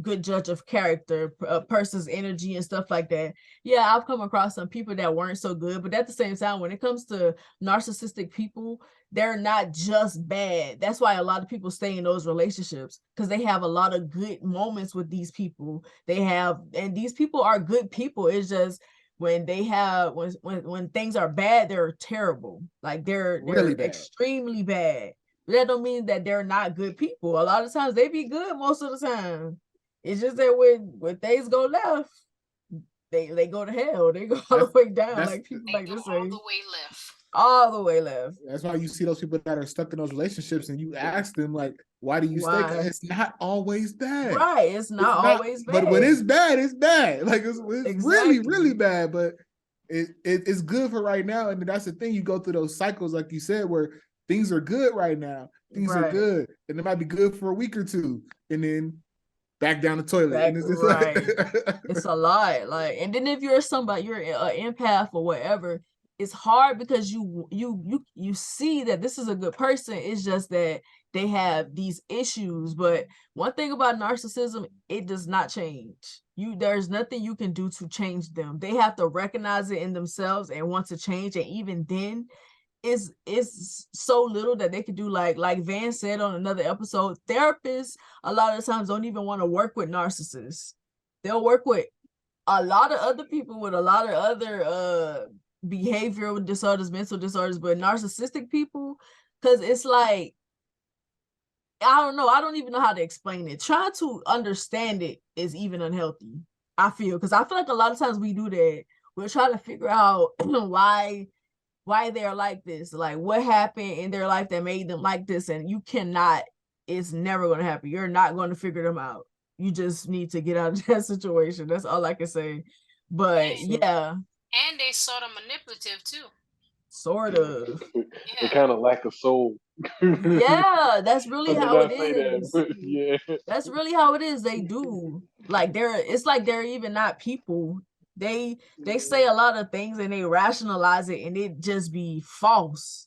Speaker 1: good judge of character, a person's energy and stuff like that. Yeah, I've come across some people that weren't so good, but at the same time, when it comes to narcissistic people, they're not just bad. That's why a lot of people stay in those relationships because they have a lot of good moments with these people. And these people are good people. It's just when they have when things are bad, they're terrible. Like
Speaker 2: Really
Speaker 1: they're
Speaker 2: bad.
Speaker 1: extremely bad. That don't mean that they're not good people. A lot of times they be good most of the time. It's just that when things go left, they go to hell. They go all the way down,
Speaker 2: That's
Speaker 1: like people
Speaker 3: They
Speaker 1: like
Speaker 3: go
Speaker 1: to
Speaker 3: all
Speaker 1: say.
Speaker 3: the way left.
Speaker 1: All the way left.
Speaker 2: that's why you see those people that are stuck in those relationships, and you ask them like, "Why do you stay?"
Speaker 1: Why?
Speaker 2: It's not always bad.
Speaker 1: Right. It's
Speaker 2: It's
Speaker 1: not
Speaker 2: not,
Speaker 1: always
Speaker 2: but when
Speaker 1: bad.
Speaker 2: it's bad, it's bad. Like it's really,
Speaker 1: Exactly.
Speaker 2: really bad. But it's good for right now, and that's the thing. You go through those cycles, like you said, where things are good right now. Things are
Speaker 1: Right.
Speaker 2: good, and it might be good for a week or two, and then back down the toilet. And it's just
Speaker 1: Right.
Speaker 2: like
Speaker 1: It's a lot. Like, and then if you're somebody, you're an empath or whatever, it's hard because you see that this is a good person. It's just that they have these issues. But one thing about narcissism, it does not change. There's nothing you can do to change them. They have to recognize it in themselves and want to change. And even then, it's so little that they could do. Like Van said on another episode, therapists a lot of times don't even want to work with narcissists. They'll work with a lot of other people with a lot of other behavioral disorders, mental disorders, but narcissistic people, because it's like I don't know. I don't even know how to explain it. Trying to understand it is even unhealthy. I feel, because I feel like a lot of times we do that. We're trying to figure out why they're like this, like what happened in their life that made them like this, and you cannot. It's never going to happen. You're not going to figure them out. You just need to get out of that situation. That's all I can say. But
Speaker 3: And,
Speaker 1: yeah,
Speaker 3: and they sort of manipulative too.
Speaker 1: sort of.
Speaker 4: They
Speaker 3: Yeah.
Speaker 4: kind of lack a soul.
Speaker 1: Yeah, that's really
Speaker 4: Let me
Speaker 1: how it
Speaker 4: not say that,
Speaker 1: is.
Speaker 4: but yeah.
Speaker 1: That's really how it is. They do. Like it's like they're even not people. They say a lot of things and they rationalize it and it just be false.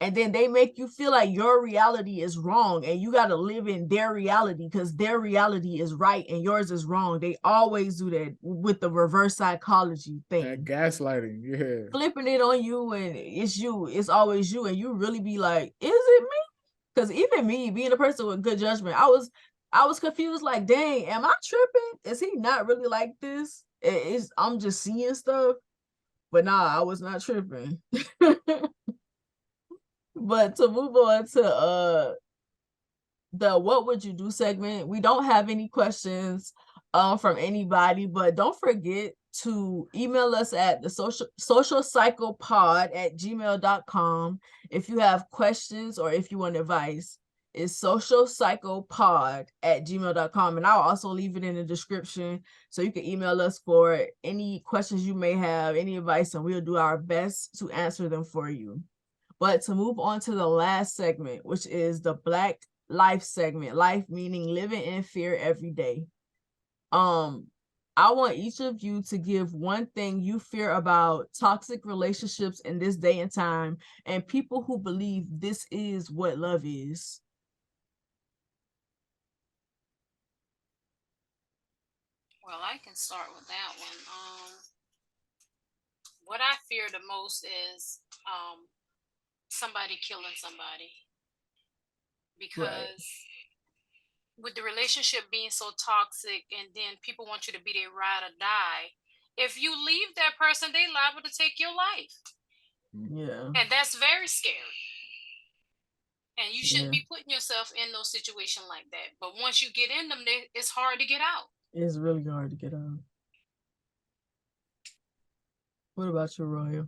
Speaker 1: And then they make you feel like your reality is wrong and you got to live in their reality because their reality is right and yours is wrong. They always do that with the reverse psychology
Speaker 2: That
Speaker 1: thing.
Speaker 2: gaslighting, yeah.
Speaker 1: Flipping it on you and it's always you, and you really be like, is it me? Because even me being a person with good judgment, I was confused, like, dang, am I tripping? Is he not really like this? I'm just seeing stuff. But nah, I was not tripping. But to move on to the what would you do segment, we don't have any questions from anybody, but don't forget to email us at the socialcyclepod@gmail.com if you have questions or if you want advice. It's socialcyclepod@gmail.com, and I'll also leave it in the description so you can email us for any questions you may have, any advice, and we'll do our best to answer them for you. But to move on to the last segment, which is the Black life segment, life meaning living in fear every day. I want each of you to give one thing you fear about toxic relationships in this day and time and people who believe this is what love is.
Speaker 3: Well, I can start with that one. What I fear the most is somebody killing somebody,
Speaker 1: Right.
Speaker 3: because with the relationship being so toxic and then people want you to be their ride or die, if you leave that person, they liable to take your life.
Speaker 1: Yeah.
Speaker 3: And that's very scary. And you shouldn't
Speaker 1: Yeah.
Speaker 3: be putting yourself in those situations like that. But once you get in them, it's hard to get out.
Speaker 1: It's really hard to get out. What about you, Royal?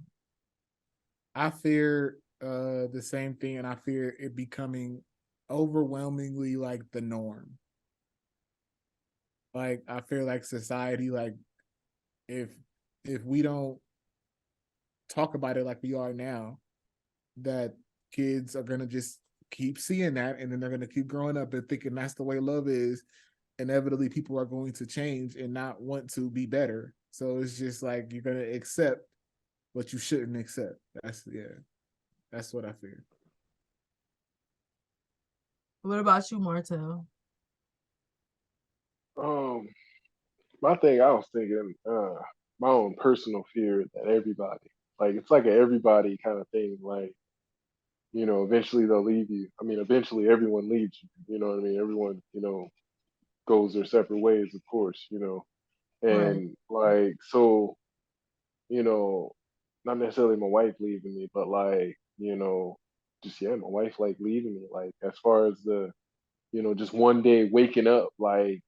Speaker 2: I fear the same thing, and I fear it becoming overwhelmingly like the norm. Like I feel like society, like if if we don't talk about it like we are now, that kids are gonna just keep seeing that, and then they're gonna keep growing up and thinking that's the way love is. Inevitably, people are going to change and not want to be better. So it's just like you're gonna accept what you shouldn't accept. That's what I fear.
Speaker 1: What about you, Martelle?
Speaker 4: Um, my thing, I was thinking, my own personal fear that everybody, like, it's like a everybody kind of thing. Like, eventually they'll leave you. I mean, eventually everyone leaves you. You know what I mean? Everyone, goes their separate ways, of course.
Speaker 1: Right.
Speaker 4: And like, so, you know, not necessarily my wife leaving me, but like, just yeah, my wife like leaving me. Like, as far as the, just one day waking up, like,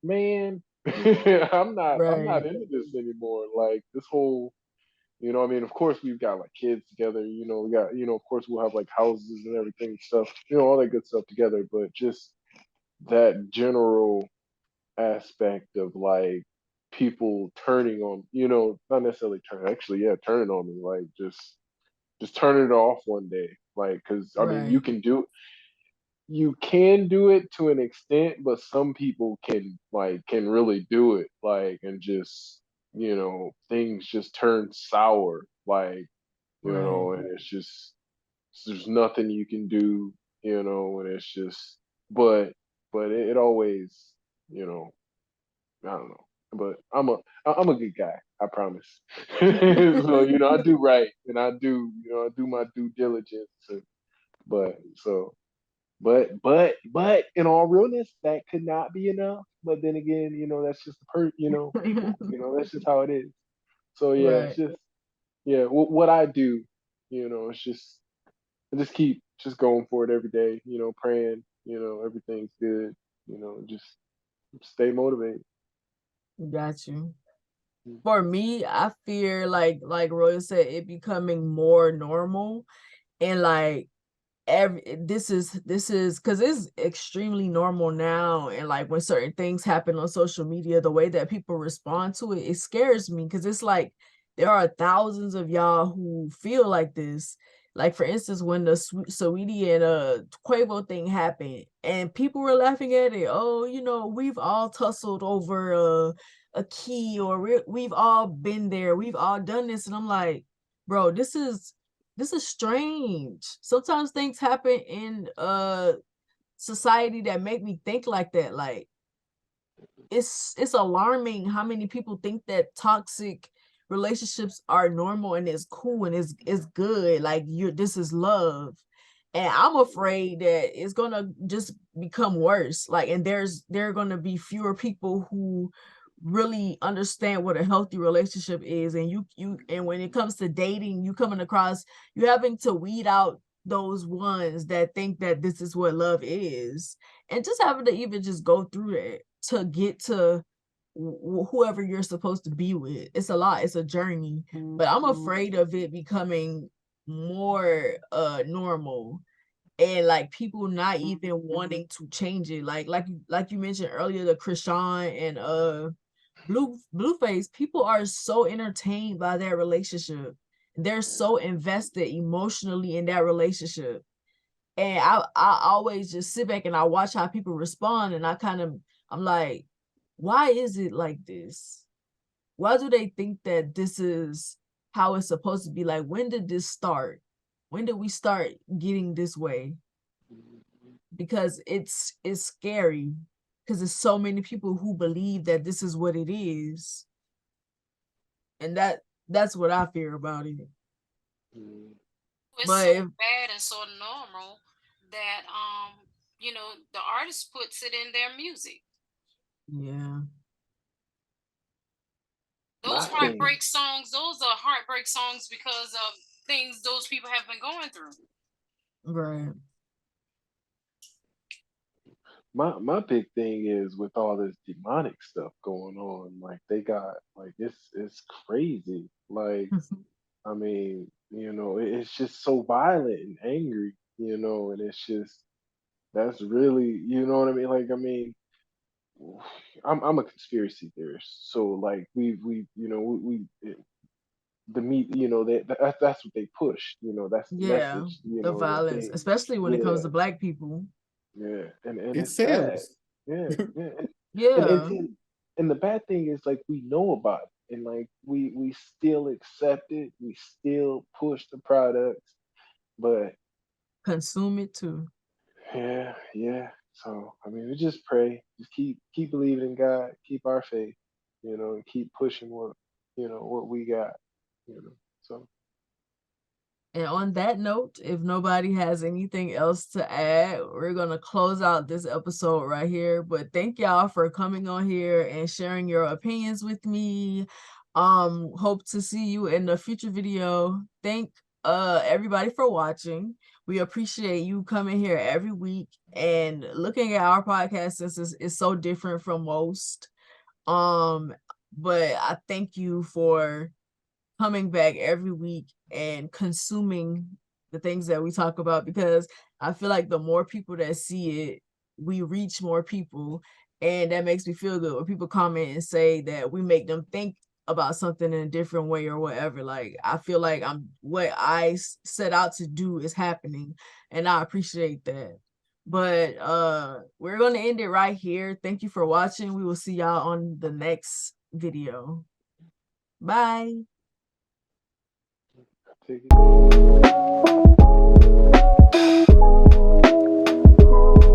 Speaker 4: man, I'm not
Speaker 1: Right.
Speaker 4: into this anymore. Like this whole, I mean, of course we've got like kids together, we got, of course we'll have like houses and everything stuff, all that good stuff together, but just that general aspect of like people turning on, not necessarily turning, actually, yeah, turning on me, like just turning it off one day. Like, because I mean,
Speaker 1: Right.
Speaker 4: you can do it to an extent, but some people can really do it, like, and just, things just turn sour, like,
Speaker 1: Right.
Speaker 4: and it's just, there's nothing you can do, and it's just, but it always, you know I don't know, but I'm a good guy, I promise. So, I do right, and I do my due diligence, and, but so but in all realness, that could not be enough. But then again, that's just people. That's just how it is. So yeah, it's
Speaker 1: Right.
Speaker 4: just, yeah. What I do, it's just I just keep just going for it every day, praying, everything's good, just stay motivated.
Speaker 1: Got you.
Speaker 4: Mm.
Speaker 1: For me, I fear like Roy said, it becoming more normal, and like this is because it's extremely normal now, and like when certain things happen on social media, the way that people respond to it scares me, because it's like there are thousands of y'all who feel like this. Like, for instance, when the Saweetie and Quavo thing happened and people were laughing at it, oh, we've all tussled over a key, or we've all been there, we've all done this, and I'm like, bro, this is strange. Sometimes things happen in society that make me think like that. Like, it's alarming how many people think that toxic relationships are normal and it's cool and it's good. Like, this is love. And I'm afraid that it's gonna just become worse. Like, and there are gonna be fewer people who really understand what a healthy relationship is. And and when it comes to dating, you having to weed out those ones that think that this is what love is, and just having to even just go through that to get to whoever you're supposed to be with. It's a lot, it's a journey, but I'm afraid of it becoming more normal, and like people not even wanting to change it. Like you mentioned earlier, the Krishan and Blueface, people are so entertained by their relationship. They're so invested emotionally in that relationship. And I always just sit back and I watch how people respond, and I'm like, why is it like this? Why do they think that this is how it's supposed to be? Like, when did this start? When did we start getting this way? Because it's scary, because there's so many people who believe that this is what it is. And that's what I fear about it.
Speaker 4: Mm.
Speaker 3: It's
Speaker 1: But
Speaker 3: so bad and so normal that the artist puts it in their music.
Speaker 1: yeah,
Speaker 3: Those
Speaker 4: My thing,
Speaker 3: those are heartbreak songs because of things those people have been going through.
Speaker 1: right.
Speaker 4: my big thing is with all this demonic stuff going on, like they got like it's crazy. Like, I mean, it's just so violent and angry, and it's just that's really, you know what I mean? Like, I mean, I'm a conspiracy theorist, so like the meat, that's what they push, that's the
Speaker 1: Yeah,
Speaker 4: message,
Speaker 1: the
Speaker 4: that
Speaker 1: violence,
Speaker 4: they,
Speaker 1: especially when it comes
Speaker 4: yeah,
Speaker 1: to Black people.
Speaker 4: yeah, and
Speaker 2: It
Speaker 4: it's sad,
Speaker 2: sells.
Speaker 4: yeah, yeah, and and
Speaker 1: Yeah,
Speaker 4: and, and the bad thing is like we know about it, and like we still accept it, we still push the products, but
Speaker 1: consume it too.
Speaker 4: yeah, yeah. So I mean, we just pray, just keep believing in God, keep our faith, and keep pushing what we got, So
Speaker 1: And on that note, if nobody has anything else to add, we're going to close out this episode right here. But thank y'all for coming on here and sharing your opinions with me. Hope to see you in the future video. Thank everybody for watching. We appreciate you coming here every week and looking at our podcast, since it's so different from most. But I thank you for coming back every week and consuming the things that we talk about, because I feel like the more people that see it, we reach more people, and that makes me feel good when people comment and say that we make them think about something in a different way or whatever. Like, I feel like what I set out to do is happening, and I appreciate that. But we're going to end it right here. Thank you for watching. We will see y'all on the next video. Bye.
Speaker 4: I take it.